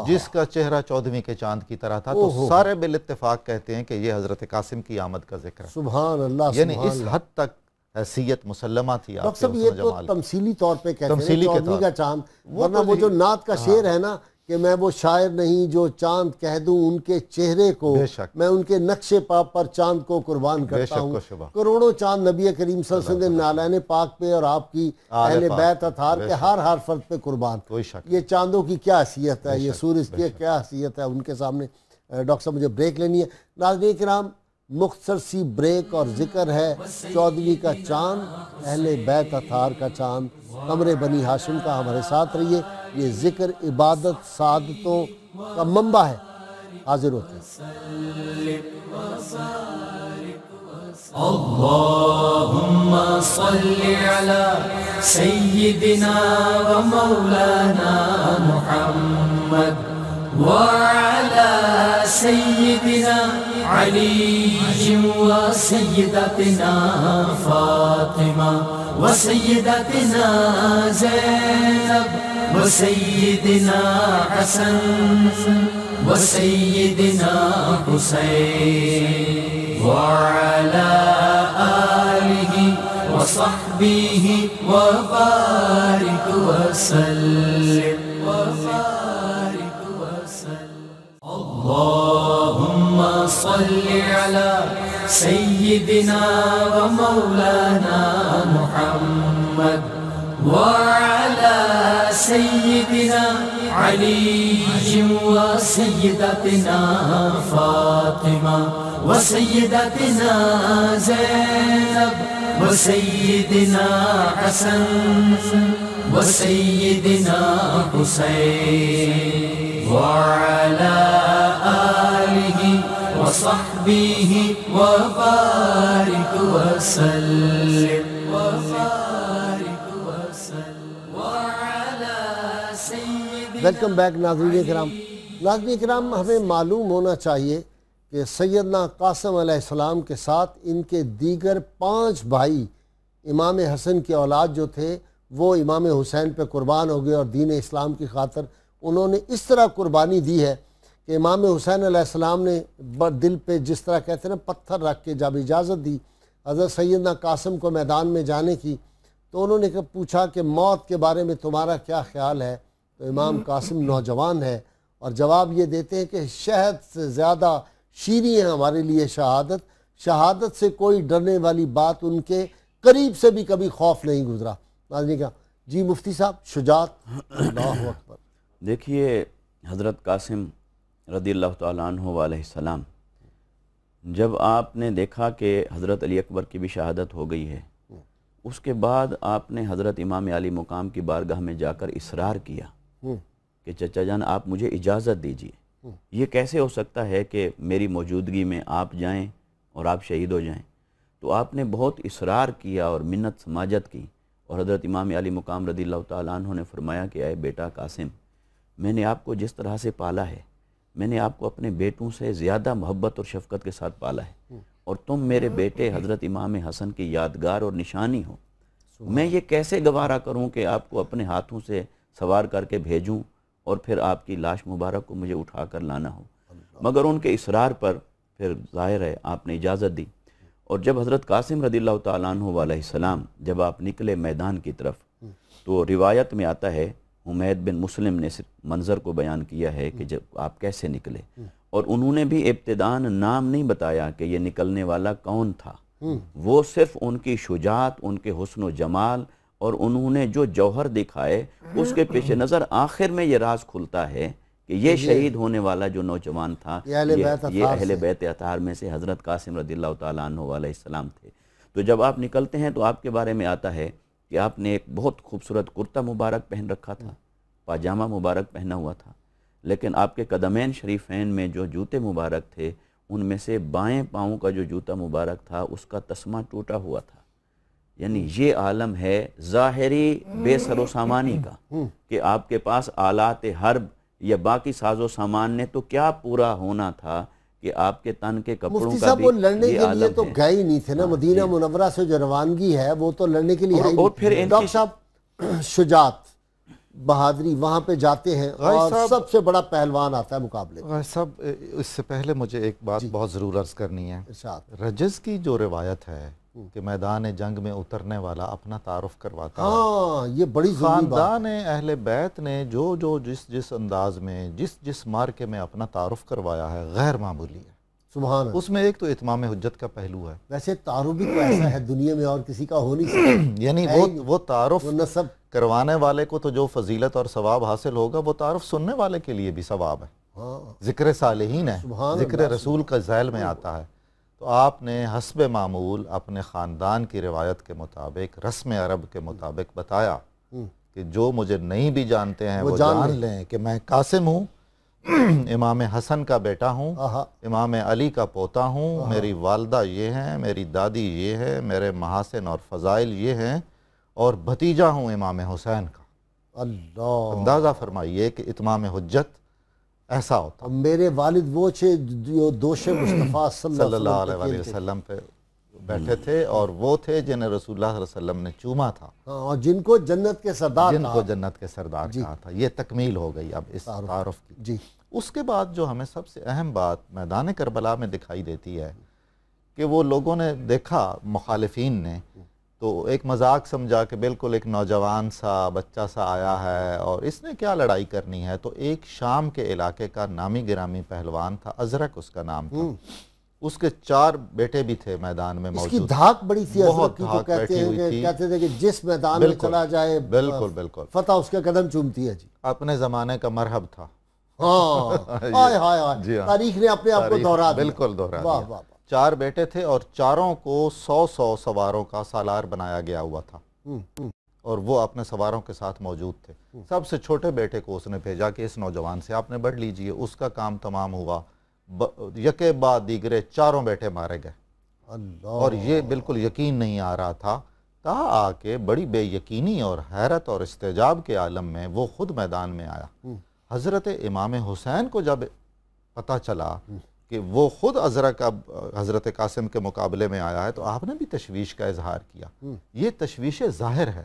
جس کا چہرہ 14ویں کے چاند کی طرح تھا، تو سارے بالاتفاق کہتے ہیں کہ یہ حضرت قاسم کی آمد کا ذکر ہے۔ سبحان اللہ، یعنی اس حد تک حیثیت مسلمہ تھی ڈاکٹر صاحب یہ تو تمثیلی طور پہ کہتے ہیں 14ویں کا چاند، ورنہ وہ جو نعت کا شعر ہے نا کہ میں وہ شاعر نہیں جو چاند کہہ دوں ان کے چہرے کو، میں ان کے نقش پا پر چاند کو قربان کرتا ہوں۔ کروڑوں چاند نبی کریم صلی اللہ علیہ وسلم کے نالین پاک پہ اور آپ کی اہل بیت اطہار کے ہر فرد پہ قربان۔ یہ چاندوں کی کیا حیثیت ہے، یہ سورج کی کیا حیثیت ہے ان کے سامنے۔ ڈاکٹر صاحب مجھے بریک لینی ہے۔ ناظرین کرام، مختصر سی بریک اور ذکر ہے 14ویں کا چاند، اہل بیت اطہار کا چاند، قمر بنی ہاشم کا۔ ہمارے ساتھ رہیے، یہ ذکر عبادت سعادتوں کا منبع ہے۔ حاضر ہوتے ہیں۔ اللہم صلی علی سیدنا و مولانا محمد وعلى سيدنا علي وسيدتنا فاطمة وسيدتنا زينب وسيدنا حسن وسيدنا حسين وعلى آله وصحبه وبارك وسلم اللهم صل على سيدنا ومولانا محمد وعلى سيدنا علي وسيدتنا فاطمة وسيدتنا زينب وسيدنا حسن وسيدنا حسين وعلى آله وصحبه وبارك وسلم وعلى سيدنا۔ ویلکم بیک ناظرین کرام۔ ناظرین کرام، ہمیں معلوم ہونا چاہیے کہ سیدنا قاسم علیہ السلام کے ساتھ ان کے دیگر 5 بھائی امام حسن کے اولاد جو تھے وہ امام حسین پہ قربان ہو گئے، اور دین اسلام کی خاطر انہوں نے اس طرح قربانی دی ہے کہ امام حسین علیہ السلام نے دل پہ جس طرح کہتے ہیں نا پتھر رکھ کے جب اجازت دی حضرت سیدنا قاسم کو میدان میں جانے کی، تو انہوں نے پوچھا کہ موت کے بارے میں تمہارا کیا خیال ہے؟ تو امام قاسم نوجوان ہے اور جواب یہ دیتے ہیں کہ شہد سے زیادہ شیریں ہے ہمارے لیے شہادت، شہادت سے کوئی ڈرنے والی بات ان کے قریب سے بھی کبھی خوف نہیں گزرا۔ ناظرین کا جی مفتی صاحب، شجاعت، اللہ اکبر۔ دیکھیے حضرت قاسم رضی اللہ تعالیٰ عنہ علیہ السلام، جب آپ نے دیکھا کہ حضرت علی اکبر کی بھی شہادت ہو گئی ہے، اس کے بعد آپ نے حضرت امام علی مقام کی بارگاہ میں جا کر اصرار کیا کہ چچا جان آپ مجھے اجازت دیجیے، یہ کیسے ہو سکتا ہے کہ میری موجودگی میں آپ جائیں اور آپ شہید ہو جائیں؟ تو آپ نے بہت اصرار کیا اور منت سماجت کی، اور حضرت امام علی مقام رضی اللہ تعالیٰ عنہ نے فرمایا کہ اے بیٹا قاسم، میں نے آپ کو جس طرح سے پالا ہے، میں نے آپ کو اپنے بیٹوں سے زیادہ محبت اور شفقت کے ساتھ پالا ہے، اور تم میرے بیٹے حضرت امام حسن کی یادگار اور نشانی ہو، میں یہ کیسے گوارا کروں کہ آپ کو اپنے ہاتھوں سے سوار کر کے بھیجوں اور پھر آپ کی لاش مبارک کو مجھے اٹھا کر لانا ہو؟ مگر ان کے اصرار پر پھر ظاہر ہے آپ نے اجازت دی، اور جب حضرت قاسم رضی اللہ تعالیٰ عنہ علیہ السلام جب آپ نکلے میدان کی طرف، تو روایت میں آتا ہے، حمید بن مسلم نے منظر کو بیان کیا ہے کہ جب آپ کیسے نکلے، اور انہوں نے بھی ابتداً نام نہیں بتایا کہ یہ نکلنے والا کون تھا، وہ صرف ان کی شجاعت، ان کے حسن و جمال اور انہوں نے جو جوہر دکھائے اس کے پیش نظر آخر میں یہ راز کھلتا ہے کہ یہ شہید ہونے والا جو نوجوان تھا یہ اہل بیت اطہار میں سے حضرت قاسم رضی اللہ تعالیٰ عنہ علیہ السلام تھے۔ تو جب آپ نکلتے ہیں تو آپ کے بارے میں آتا ہے کہ آپ نے ایک بہت خوبصورت کرتا مبارک پہن رکھا تھا، پاجامہ مبارک پہنا ہوا تھا، لیکن آپ کے قدمین شریفین میں جو جوتے مبارک تھے ان میں سے بائیں پاؤں کا جو جوتا مبارک تھا اس کا تسمہ ٹوٹا ہوا تھا۔ یعنی یہ عالم ہے ظاہری بے سر و سامانی کا کہ آپ کے پاس آلات حرب یا باقی ساز و سامان نے تو کیا پورا ہونا تھا کہ آپ کے تن کے کپڑوں مفتی کا صاحب بھی وہ لڑنے یہ کے عالم لیے تو ہے۔ گئے ہی نہیں تھے نا، مدینہ منورہ سے جو روانگی ہے وہ تو لڑنے کے لیے اور پھر ڈاکٹر صاحب شجاعت بہادری وہاں پہ جاتے ہیں اور سب سے بڑا پہلوان آتا ہے مقابلے میں. صاحب اس سے پہلے مجھے ایک بات بہت ضرور عرض کرنی ہے. رجز کی جو روایت ہے کہ میدان جنگ میں اترنے والا اپنا تعارف کرواتا ہے. ہاں یہ بڑی ضروری بات. خاندان اہل بیت نے جو جس انداز میں جس مارکے میں اپنا تعارف کروایا ہے غیر معمولی ہے. سبحان اللہ. اس میں ایک تو اتمام حجت کا پہلو ہے. ویسے تعارف بھی تو ایسا ہے دنیا میں اور کسی کا ہو نہیں سکتا. یعنی وہ تعارف نسب کروانے والے کو تو جو فضیلت اور ثواب حاصل ہوگا وہ تعارف سننے والے کے لیے بھی ثواب ہے. ذکر صالحین ہے, ذکر رسول کا ذیل میں آتا ہے. تو آپ نے حسب معمول اپنے خاندان کی روایت کے مطابق رسم عرب کے مطابق بتایا کہ جو مجھے نہیں بھی جانتے ہیں وہ جان لیں کہ میں قاسم ہوں, امام حسن کا بیٹا ہوں, امام علی کا پوتا ہوں, میری والدہ یہ ہیں, میری دادی یہ ہے, میرے محاسن اور فضائل یہ ہیں, اور بھتیجا ہوں امام حسین کا. اللہ اندازہ فرمائیے کہ اتمام حجت ایسا ہوتا. میرے والد وہ تھے جو دوش مصطفیٰ صلی اللہ علیہ وسلم پہ بیٹھے تھے, اور وہ تھے جنہیں رسول اللہ صلی اللہ علیہ وسلم نے چوما تھا, اور جن کو جنت کے سردار کہا تھا. یہ تکمیل ہو گئی اب اس تعارف کی. جی. اس کے بعد جو ہمیں سب سے اہم بات میدان کربلا میں دکھائی دیتی ہے کہ وہ لوگوں نے دیکھا, مخالفین نے, تو ایک مذاق سمجھا کہ بالکل ایک نوجوان سا بچہ سا آیا ہے اور اس نے کیا لڑائی کرنی ہے. تو ایک شام کے علاقے کا نامی گرامی پہلوان تھا, ازرق اس کا نام تھا. اس کے 4 بیٹے بھی تھے میدان میں موجود. اس کی دھاک بڑی تھی بہت کی, تو دھاک بیٹھی ہوئی تھی. کہتے تھے کہ جس میدان میں چلا جائے بالکل فتح اس کے قدم چومتی ہے. جی. اپنے زمانے کا مرحب تھا. تاریخ نے اپنے آپ کو دہرا دیا. بالکل دہرا دیا. 4 بیٹے تھے اور چاروں کو 100 سواروں کا سالار بنایا گیا ہوا تھا, اور وہ اپنے سواروں کے ساتھ موجود تھے. سب سے چھوٹے بیٹے کو اس نے بھیجا کہ اس نوجوان سے آپ نے بڑھ لیجئے. اس کا کام تمام ہوا, یکے بعد دیگرے 4 بیٹے مارے گئے. اور یہ بالکل یقین نہیں آ رہا تھا, آ کے بڑی بے یقینی اور حیرت اور استعجاب کے عالم میں وہ خود میدان میں آیا. حضرت امام حسین کو جب پتہ چلا کہ وہ خود ازرق اب حضرت قاسم کے مقابلے میں آیا ہے, تو آپ نے بھی تشویش کا اظہار کیا. یہ تشویش ظاہر ہے.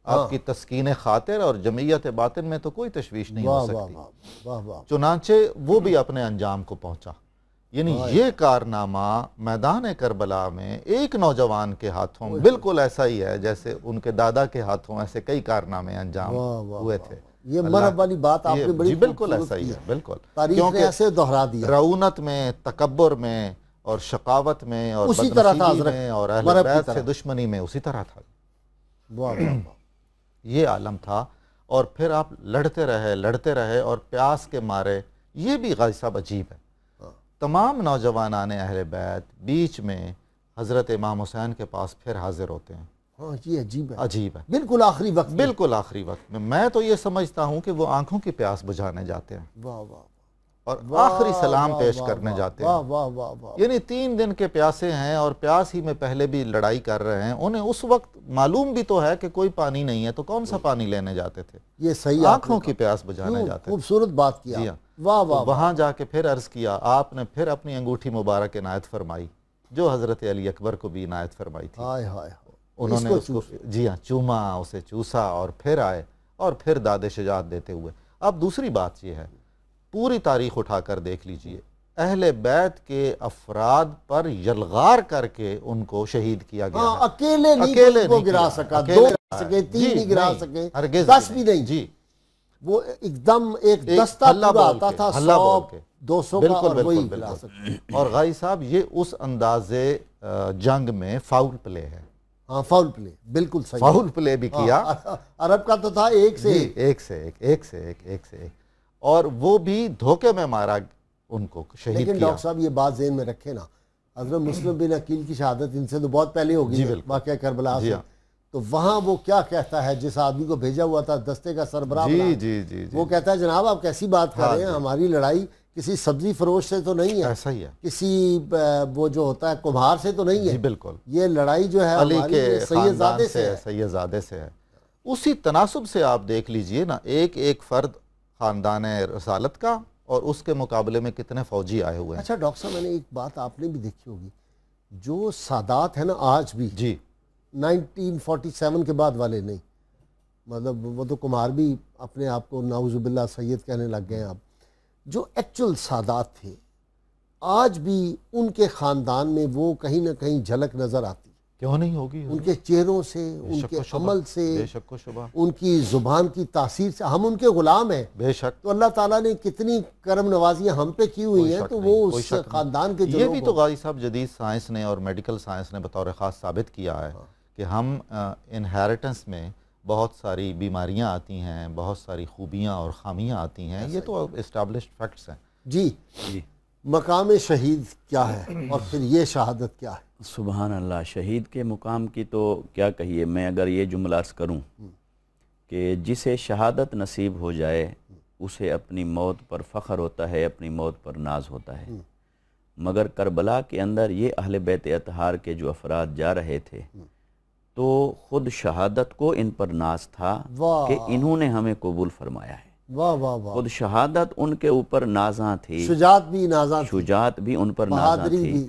آپ کی تسکین خاطر اور جمعیت باطن میں تو کوئی تشویش نہیں ہو سکتی. چنانچہ وہ بھی اپنے انجام کو پہنچا. یعنی یہ کارنامہ میدان کربلا میں ایک نوجوان کے ہاتھوں بالکل ایسا ہی ہے جیسے ان کے دادا کے ہاتھوں ایسے کئی کارنامے انجام ہوئے تھے. یہ مرحب والی بات آپ نے بڑی بالکل ایسا ہی ہے. بالکل تاریخ نے ایسے دہرا دیا. رعونت میں, تکبر میں, اور شقاوت میں, اور بدنصیبی میں, اور اہل بیت سے دشمنی میں اسی طرح تھا. یہ عالم تھا. اور پھر آپ لڑتے رہے اور پیاس کے مارے. یہ بھی غازی صاحب عجیب ہے. تمام نوجوانان اہل بیت بیچ میں حضرت امام حسین کے پاس پھر حاضر ہوتے ہیں. یہ عجیب ہے. بالکل آخری وقت میں. میں تو یہ سمجھتا ہوں کہ وہ آنکھوں کی پیاس بجھانے جاتے ہیں اور آخری سلام پیش کرنے جاتے ہیں. یعنی 3 دن کے پیاسے ہیں اور پیاس ہی میں پہلے بھی لڑائی کر رہے ہیں. انہیں اس وقت معلوم بھی تو ہے کہ کوئی پانی نہیں ہے, تو کون سا پانی لینے جاتے تھے؟ یہ صحیح, آنکھوں کی پیاس بجھانے جاتے. خوبصورت بات کیا. وہاں جا کے پھر عرض کیا, آپ نے پھر اپنی انگوٹھی مبارک عنایت فرمائی, جو حضرت علی اکبر کو بھی عنایت فرمائی تھی. انہوں نے اس کو چوما, اسے چوسا, اور پھر آئے اور پھر داد شجاعت دیتے ہوئے. اب دوسری بات یہ ہے, پوری تاریخ اٹھا کر دیکھ لیجئے, اہل بیت کے افراد پر یلغار کر کے ان کو شہید کیا گیا ہے. اکیلے نہیں گرا سکا, 2 سکے, 3 نہیں گرا سکے, 10 بھی نہیں. جی, وہ ایک دم ایک دستہ پورا آتا تھا, 100-200 کا, اور وہی گرا سکتے. اور غازی صاحب یہ اس اندازے جنگ میں فاؤل پلے ہے. ہاں, فاؤل پلے بالکل صحیح. فاؤل پلے بھی کیا. عرب کا تو تھا ایک سے ایک, اور وہ بھی دھوکے میں مارا, ان کو شہید کیا. لیکن ڈاکٹر صاحب یہ بات ذہن میں رکھے نا, حضرت مسلم بن عقیل کی شہادت ان سے تو بہت پہلے ہو گئی واقعہ کربلا سے. تو وہاں وہ کیا کہتا ہے جس آدمی کو بھیجا ہوا تھا دستے کا سربراہ, وہ کہتا ہے جناب آپ کیسی بات کر رہے ہیں, ہماری لڑائی کسی سبزی فروش سے تو نہیں ہے, ایسا ہی ہے, کسی وہ جو ہوتا ہے کمہار سے تو نہیں ہے. بالکل, یہ لڑائی جو ہے علی کے سید زادے سے ہے. اسی تناسب سے آپ دیکھ لیجئے نا, ایک فرد خاندان رسالت کا, اور اس کے مقابلے میں کتنے فوجی آئے ہوئے ہیں. اچھا ڈاکٹر صاحب, میں نے ایک بات آپ نے بھی دیکھی ہوگی, جو سادات ہے نا آج بھی, 1947 کے بعد والے نہیں, مطلب وہ تو کمار بھی اپنے آپ کو نعوذ باللہ سید کہنے لگ گئے ہیں اب. جو ایکچول سادات تھے آج بھی ان کے خاندان میں وہ کہیں نہ کہیں جھلک نظر آتی. کیوں نہیں ہوگی؟ ان کے چہروں سے، ان کے عمل سے، بے شک و شبہ، ان کی زبان کی تاثیر سے. ہم ان کے غلام ہیں بے شک. تو اللہ تعالیٰ نے کتنی کرم نوازیاں ہم پہ کی ہوئی ہیں تو وہ اس خاندان کے یہ بھی تو غازی صاحب جدید سائنس نے اور میڈیکل سائنس نے بطور خاص ثابت کیا ہے کہ ہم انہیریٹنس میں بہت ساری بیماریاں آتی ہیں، بہت ساری خوبیاں اور خامیاں آتی ہیں. یہ تو اسٹیبلشڈ فیکٹس ہیں. جی مقام شہید کیا ہے اور پھر یہ شہادت کیا ہے؟ سبحان اللہ. شہید کے مقام کی تو کیا کہیے. میں اگر یہ جملہ عرض کروں کہ جسے شہادت نصیب ہو جائے اسے اپنی موت پر فخر ہوتا ہے، اپنی موت پر ناز ہوتا ہے. مگر کربلا کے اندر یہ اہل بیت اطہار کے جو افراد جا رہے تھے تو خود شہادت کو ان پر ناز تھا کہ انہوں نے ہمیں قبول فرمایا ہے. واہ واہ واہ. خود شہادت ان کے اوپر نازاں تھی، شجاعت بھی نازاں تھی، شجاعت بھی ان پر نازاں بہادری تھی. بھی،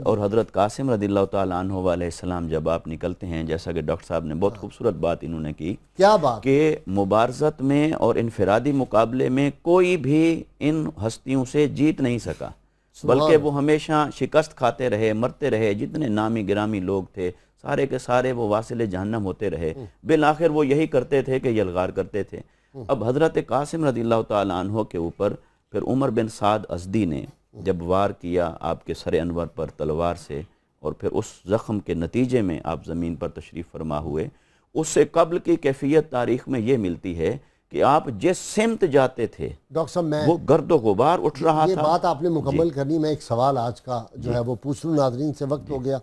اور حضرت قاسم رضی اللہ تعالیٰ عنہ علیہ السلام جب آپ نکلتے ہیں، جیسا کہ ڈاکٹر صاحب نے بہت خوبصورت بات انہوں نے کی، کیا بات کہ مبارزت میں اور انفرادی مقابلے میں کوئی بھی ان ہستیوں سے جیت نہیں سکا، بلکہ وہ ہمیشہ شکست کھاتے رہے، مرتے رہے. جتنے نامی گرامی لوگ تھے سارے کے سارے وہ واصل جہنم ہوتے رہے. بالآخر وہ یہی کرتے تھے کہ یلغار کرتے تھے. اب حضرت قاسم رضی اللہ تعالیٰ عنہ کے اوپر پھر عمر بن سعد ازدی نے جب وار کیا آپ کے سر انور پر تلوار سے، اور پھر اس زخم کے نتیجے میں آپ زمین پر تشریف فرما ہوئے، اس سے قبل کی کیفیت تاریخ میں یہ ملتی ہے کہ آپ جس سمت جاتے تھے ڈاکٹر صاحب میں وہ گرد و غبار اٹھ رہا تھا. یہ بات آپ نے مکمل کرنی. میں ایک سوال آج کا جو ہے وہ پوچھ لوں ناظرین سے، وقت ہو گیا.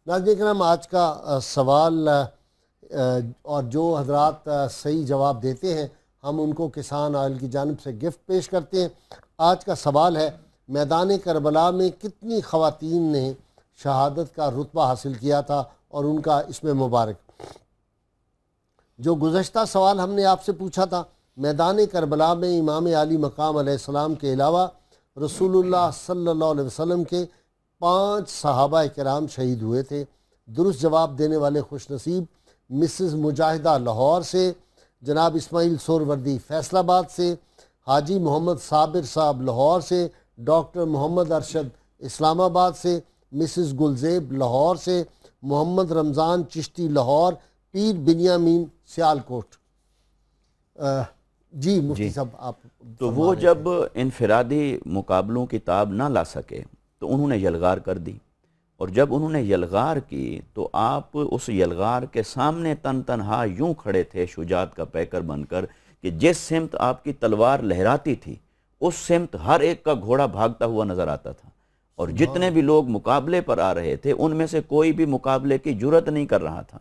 ناظرین کرام آج کا سوال اور جو حضرات صحیح جواب دیتے ہیں ہم ان کو کسان آئل کی جانب سے گفٹ پیش کرتے ہیں. آج کا سوال ہے میدان کربلا میں کتنی خواتین نے شہادت کا رتبہ حاصل کیا تھا اور ان کا اسم مبارک. جو گزشتہ سوال ہم نے آپ سے پوچھا تھا، میدان کربلا میں امام عالی مقام علیہ السلام کے علاوہ رسول اللہ صلی اللہ علیہ وسلم کے 5 صحابہ کرام شہید ہوئے تھے. درست جواب دینے والے خوش نصیب مسز مجاہدہ لاہور سے، جناب اسماعیل سوروردی فیصل آباد سے، حاجی محمد صابر صاحب لاہور سے، ڈاکٹر محمد ارشد اسلام آباد سے، مسز گلزیب لاہور سے، محمد رمضان چشتی لاہور، پیر بنیامین سیالکوٹ. جی مفتی صاحب آپ. تو وہ جب انفرادی مقابلوں کی تاب نہ لا سکے تو انہوں نے یلغار کر دی، اور جب انہوں نے یلغار کی تو آپ اس یلغار کے سامنے تن تنہا یوں کھڑے تھے شجاعت کا پیکر بن کر کہ جس سمت آپ کی تلوار لہراتی تھی اس سمت ہر ایک کا گھوڑا بھاگتا ہوا نظر آتا تھا، اور جتنے بھی لوگ مقابلے پر آ رہے تھے ان میں سے کوئی بھی مقابلے کی جرت نہیں کر رہا تھا.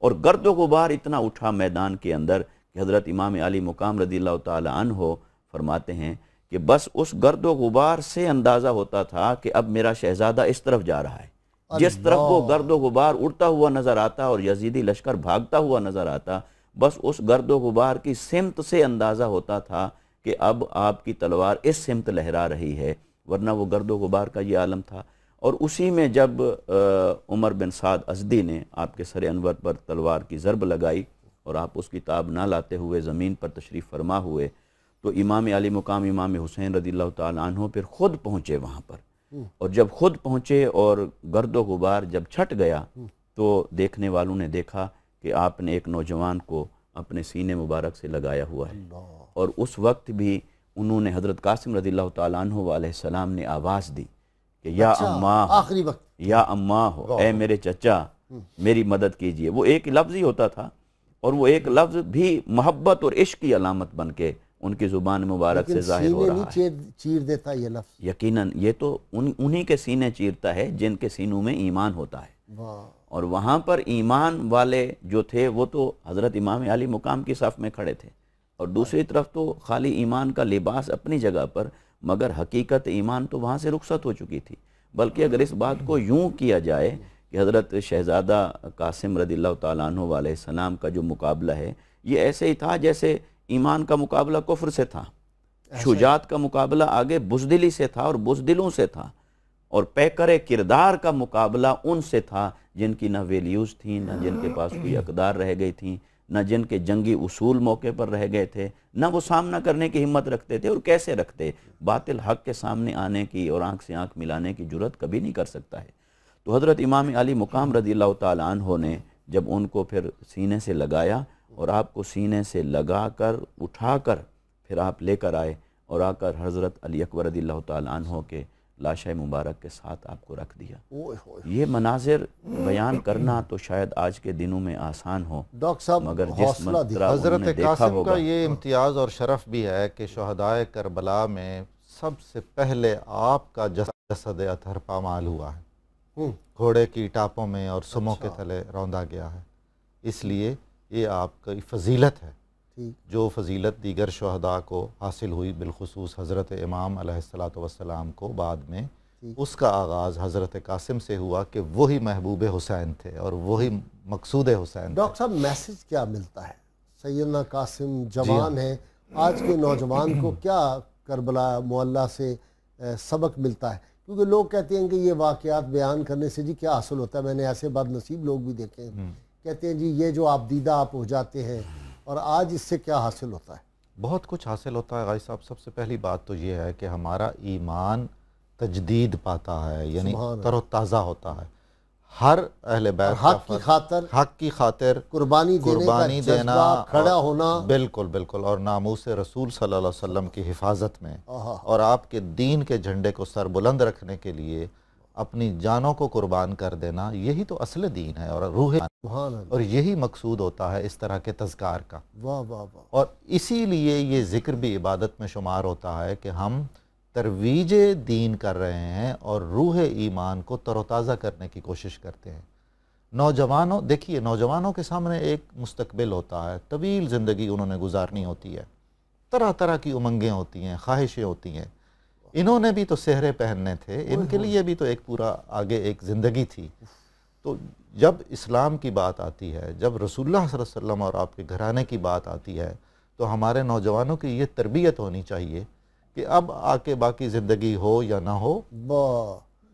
اور گرد و غبار اتنا اٹھا میدان کے اندر کہ حضرت امام علی مقام رضی اللہ تعالی عنہ فرماتے ہیں کہ بس اس گرد و غبار سے اندازہ ہوتا تھا کہ اب میرا شہزادہ اس طرف جا رہا ہے. جس طرف وہ گرد و غبار اڑتا ہوا نظر آتا اور یزیدی لشکر بھاگتا ہوا نظر آتا، بس اس گرد و غبار کی سمت سے اندازہ ہوتا تھا کہ اب آپ کی تلوار اس سمت لہرا رہی ہے، ورنہ وہ گرد و غبار کا یہ عالم تھا. اور اسی میں جب عمر بن سعد ازدی نے آپ کے سر انور پر تلوار کی ضرب لگائی اور آپ اس کی تاب نہ لاتے ہوئے زمین پر تشریف فرما ہوئے، تو امام علی مقام امام حسین رضی اللہ تعالیٰ عنہ پھر خود پہنچے وہاں پر. اور جب خود پہنچے اور گرد و غبار جب چھٹ گیا تو دیکھنے والوں نے دیکھا کہ آپ نے ایک نوجوان کو اپنے سینے مبارک سے لگایا ہوا ہے. اور اس وقت بھی انہوں نے حضرت قاسم رضی اللہ تعالیٰ عنہ علیہ السلام نے آواز دی کہ یا اماں آخری وقت، یا اماں ہو، اے میرے چچا میری مدد کیجئے. وہ ایک لفظ ہی ہوتا تھا، اور وہ ایک لفظ بھی محبت اور عشق کی علامت بن کے ان کی زبان مبارک سے ظاہر ہو رہا ہے. چیر دیتا یہ لفظ. یقیناً یہ تو انہی کے سینے چیرتا ہے جن کے سینوں میں ایمان ہوتا ہے. اور وہاں پر ایمان والے جو تھے وہ تو حضرت امام علی مقام کی صف میں کھڑے تھے، اور دوسری طرف تو خالی ایمان کا لباس اپنی جگہ پر، مگر حقیقت ایمان تو وہاں سے رخصت ہو چکی تھی. بلکہ اگر اس بات کو یوں کیا جائے کہ حضرت شہزادہ قاسم رضی اللہ تعالیٰ عنہ علیہ السلام کا جو مقابلہ ہے یہ ایسے ہی تھا جیسے ایمان کا مقابلہ کفر سے تھا، شجاعت کا مقابلہ آگے بزدلی سے تھا اور بزدلوں سے تھا، اور پیکر کردار کا مقابلہ ان سے تھا جن کی نہ ویلیوز تھیں، نہ جن کے پاس کوئی اقدار رہ گئی تھیں، نہ جن کے جنگی اصول موقع پر رہ گئے تھے، نہ وہ سامنا کرنے کی ہمت رکھتے تھے، اور کیسے رکھتے، باطل حق کے سامنے آنے کی اور آنکھ سے آنکھ ملانے کی جرات کبھی نہیں کر سکتا ہے۔ تو حضرت امام علی مقام رضی اللہ تعالیٰ عنہ نے جب ان کو پھر سینے سے لگایا، اور آپ کو سینے سے لگا کر اٹھا کر پھر آپ لے کر آئے اور آ کر حضرت علی اکبر رضی اللہ تعالیٰ عنہ کے لاشہ مبارک کے ساتھ آپ کو رکھ دیا۔ یہ مناظر بیان کرنا تو شاید آج کے دنوں میں آسان ہو، ڈاکٹر صاحب مگر جس منظرہ حضرت انہوں نے دیکھا قاسم ہوگا، کا یہ امتیاز اور شرف بھی ہے کہ شہدائے کربلا میں سب سے پہلے آپ کا جسد اطہر پامال ہوا ہے، گھوڑے کی ٹاپوں میں اور سموں کے تلے روندا گیا ہے۔ اس لیے یہ آپ کی فضیلت ہے، جو فضیلت دیگر شہداء کو حاصل ہوئی، بالخصوص حضرت امام علیہ السلام کو بعد میں، اس کا آغاز حضرت قاسم سے ہوا کہ وہی محبوب حسین تھے اور وہی مقصود حسین تھے۔ ڈاکٹر صاحب میسج کیا ملتا ہے؟ سیدنا قاسم جوان ہیں، آج کے نوجوان کو کیا کربلا معلیٰ سے سبق ملتا ہے؟ کیونکہ لوگ کہتے ہیں کہ یہ واقعات بیان کرنے سے جی کیا حاصل ہوتا ہے، میں نے ایسے بد نصیب لوگ بھی دیکھے ہیں، کہتے ہیں جی یہ جو آپ دیدہ آپ ہو جاتے ہیں، اور آج اس سے کیا حاصل ہوتا ہے؟ بہت کچھ حاصل ہوتا ہے غازی صاحب۔ سب سے پہلی بات تو یہ ہے کہ ہمارا ایمان تجدید پاتا ہے، یعنی تر و تازہ ہوتا ہے۔ ہر اہل بیت حق کی خاطر قربانی دینا، کھڑا ہونا، بالکل بالکل، اور ناموس رسول صلی اللہ علیہ وسلم کی حفاظت میں، اور آپ کے دین کے جھنڈے کو سر بلند رکھنے کے لیے اپنی جانوں کو قربان کر دینا، یہی تو اصل دین ہے اور روح، اور یہی مقصود ہوتا ہے اس طرح کے تذکار کا۔ اور اسی لیے یہ ذکر بھی عبادت میں شمار ہوتا ہے کہ ہم ترویج دین کر رہے ہیں اور روح ایمان کو تر و تازہ کرنے کی کوشش کرتے ہیں۔ نوجوانوں، دیکھیے نوجوانوں کے سامنے ایک مستقبل ہوتا ہے، طویل زندگی انہوں نے گزارنی ہوتی ہے، طرح طرح کی امنگیں ہوتی ہیں، خواہشیں ہوتی ہیں۔ انہوں نے بھی تو سہرے پہننے تھے، ان کے لیے بھی تو ایک پورا آگے ایک زندگی تھی۔ تو جب اسلام کی بات آتی ہے، جب رسول اللہ صلی اللہ علیہ وسلم اور آپ کے گھرانے کی بات آتی ہے، تو ہمارے نوجوانوں کی یہ تربیت ہونی چاہیے کہ اب آ کے باقی زندگی ہو یا نہ ہو،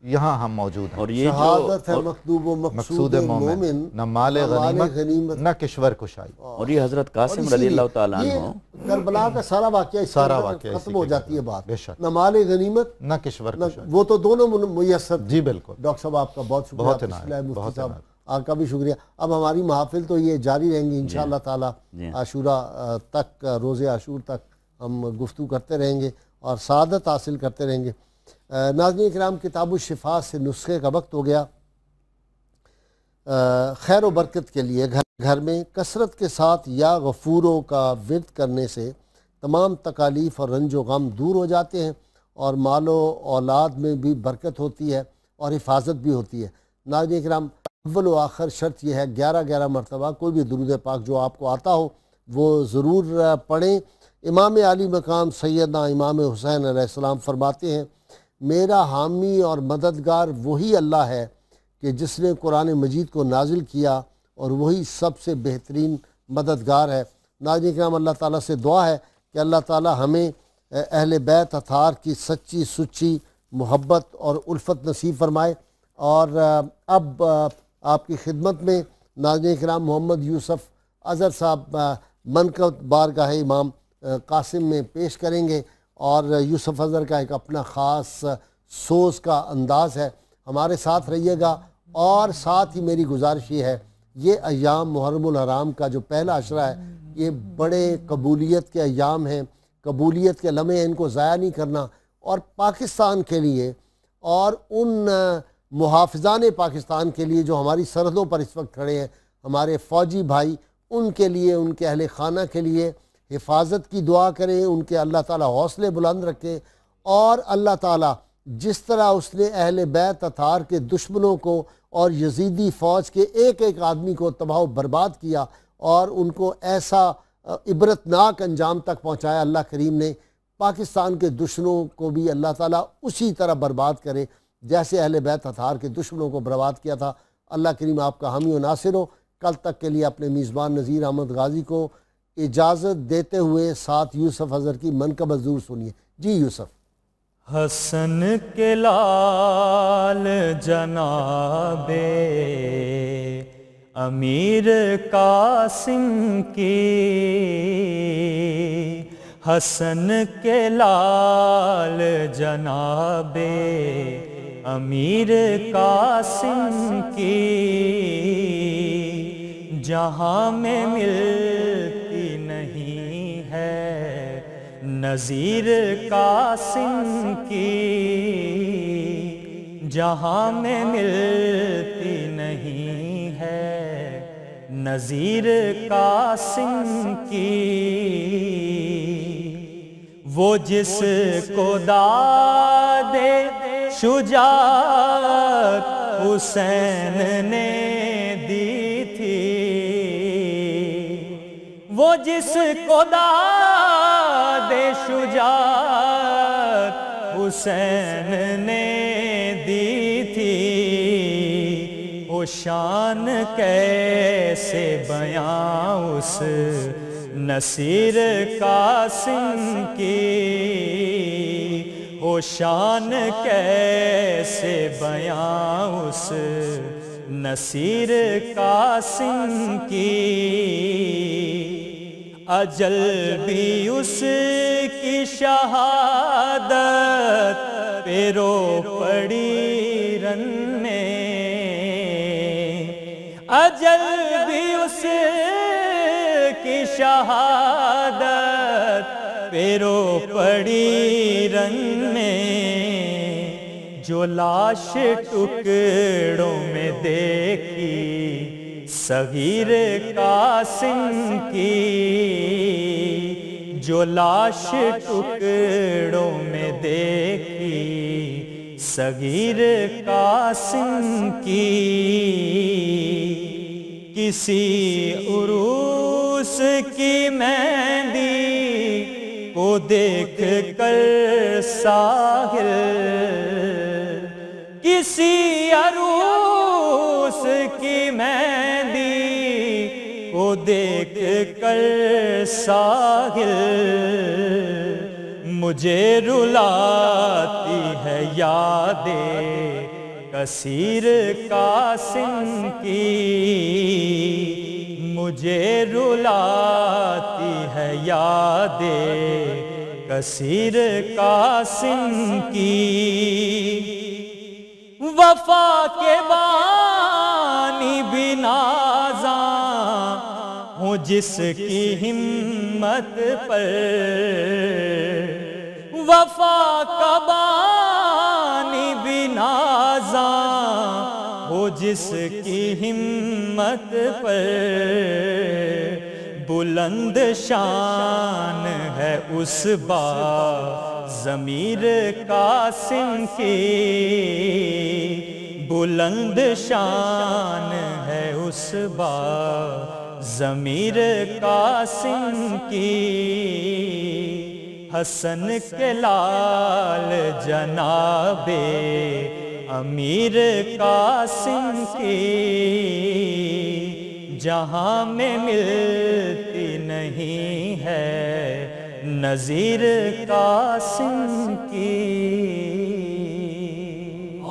یہاں ہم موجود ہیں۔ اور یہ شہادت ہے مطلوب و مقصود مومن، نہ مال غنیمت نہ کشور کشائی۔ اور یہ حضرت قاسم رضی اللہ تعالیٰ عنہ، کربلا کا سارا واقعہ ختم ہو جاتی ہے بات، نہ مال غنیمت نہ کشور کشائی، وہ تو دونوں میسر۔ جی بالکل۔ ڈاکٹر صاحب آپ کا بہت شکریہ، مفتی صاحب آپ کا بھی شکریہ۔ اب ہماری محافل تو یہ جاری رہیں گی انشاءاللہ تعالی، عاشورہ تک، روز عاشور تک ہم گفتگو کرتے رہیں گے اور سعادت حاصل کرتے رہیں گے۔ ناظرین کرام، کتاب الشفا سے نسخے کا وقت ہو گیا۔ خیر و برکت کے لیے گھر میں کثرت کے ساتھ یا غفوروں کا ورد کرنے سے تمام تکالیف اور رنج و غم دور ہو جاتے ہیں، اور مال و اولاد میں بھی برکت ہوتی ہے اور حفاظت بھی ہوتی ہے۔ ناظرین کرام، اول و آخر شرط یہ ہے 11 مرتبہ کوئی بھی درود پاک جو آپ کو آتا ہو وہ ضرور پڑھیں۔ امام علی مقام سیدنا امام حسین علیہ السلام فرماتے ہیں، میرا حامی اور مددگار وہی اللہ ہے کہ جس نے قرآن مجید کو نازل کیا، اور وہی سب سے بہترین مددگار ہے۔ ناظرین کرام، اللہ تعالیٰ سے دعا ہے کہ اللہ تعالیٰ ہمیں اہل بیت اطہار کی سچی سچی محبت اور الفت نصیب فرمائے۔ اور اب آپ کی خدمت میں ناظرین کرام محمد یوسف اظہر صاحب منقبت بارگاہ امام قاسم میں پیش کریں گے، اور یوسف اظہر کا ایک اپنا خاص سوز کا انداز ہے۔ ہمارے ساتھ رہیے گا، اور ساتھ ہی میری گزارش یہ ہے، یہ ایام محرم الحرام کا جو پہلا عشرہ ہے، یہ بڑے قبولیت کے ایام ہیں، قبولیت کے لمحے ہیں، ان کو ضائع نہیں کرنا۔ اور پاکستان کے لیے اور ان محافظان پاکستان کے لیے جو ہماری سرحدوں پر اس وقت کھڑے ہیں، ہمارے فوجی بھائی، ان کے لیے، ان کے اہل خانہ کے لیے حفاظت کی دعا کریں، ان کے اللہ تعالیٰ حوصلے بلند رکھیں، اور اللہ تعالیٰ جس طرح اس نے اہل بیت اطہار کے دشمنوں کو اور یزیدی فوج کے ایک ایک آدمی کو تباہ و برباد کیا اور ان کو ایسا عبرتناک انجام تک پہنچایا، اللہ کریم نے پاکستان کے دشمنوں کو بھی اللہ تعالیٰ اسی طرح برباد کرے جیسے اہل بیت اطہار کے دشمنوں کو برباد کیا تھا۔ اللہ کریم آپ کا حامی و ناصر ہو۔ کل تک کے لیے اپنے میزبان نذیر احمد غازی کو اجازت دیتے ہوئے ساتھ یوسف اظہر کی منقبت ضرور سنیے۔ جی یوسف۔ حسن کے لال جناب امیر قاسم کی، حسن کے لال جناب امیر قاسم کی، جہاں میں ملتی نہیں ہے نظیر قاسم کی، جہاں میں ملتی نہیں ہے نظیر قاسم کی۔ وہ جس کو داد شجاعت حسین نے دی تھی، وہ جس کو داد شجاعت حسین نے دی تھی، وہ شان کیسے بیاں اس نصیر قاسم کی، وہ شان کیسے بیاں اس نصیر قاسم کی۔ اجل بھی اس کی شہادت پہ رو پڑی رن میں، اجل بھی اس کی شہادت پہ رو پڑی رن میں، جو لاش ٹکڑوں میں دیکھی صغیر قاسم کی، جو لاش ٹکڑوں میں دیکھی صغیر قاسم کی، کسی عروس کی مہندی کو دیکھ کر ساحل، کسی عروس کی مہندی کو دیکھ کر ساحل، مجھے رلاتی ہے یاد کثیر قاسم کی، مجھے رلاتی ہے یاد کثیر قاسم کی۔ وفا کے بانی بھی نازاں ہوں جس کی ہمت پر، وفا کا بانی بھی نازاں ہو جس کی ہمت پر، بلند شان ہے اس با ضمیر قاسم کی، بلند شان ہے اس با ضمیر قاسم کی، حسن کے لال جناب امیر قاسم کی، جہاں میں ملتی نہیں ہے نظیر قاسم کی۔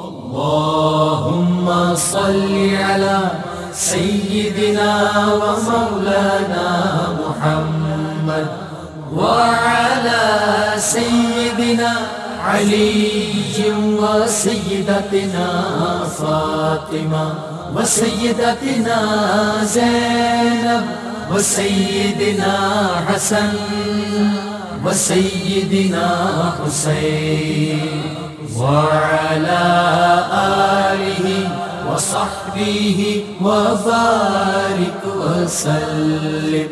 اللہم صلی علی سیدنا و مولانا محمد وعلى سيدنا علي وسيدتنا فاطمة وسيدتنا زينب وسيدنا حسن وسيدنا حسين وعلى آله وصحبه وبارك وسلم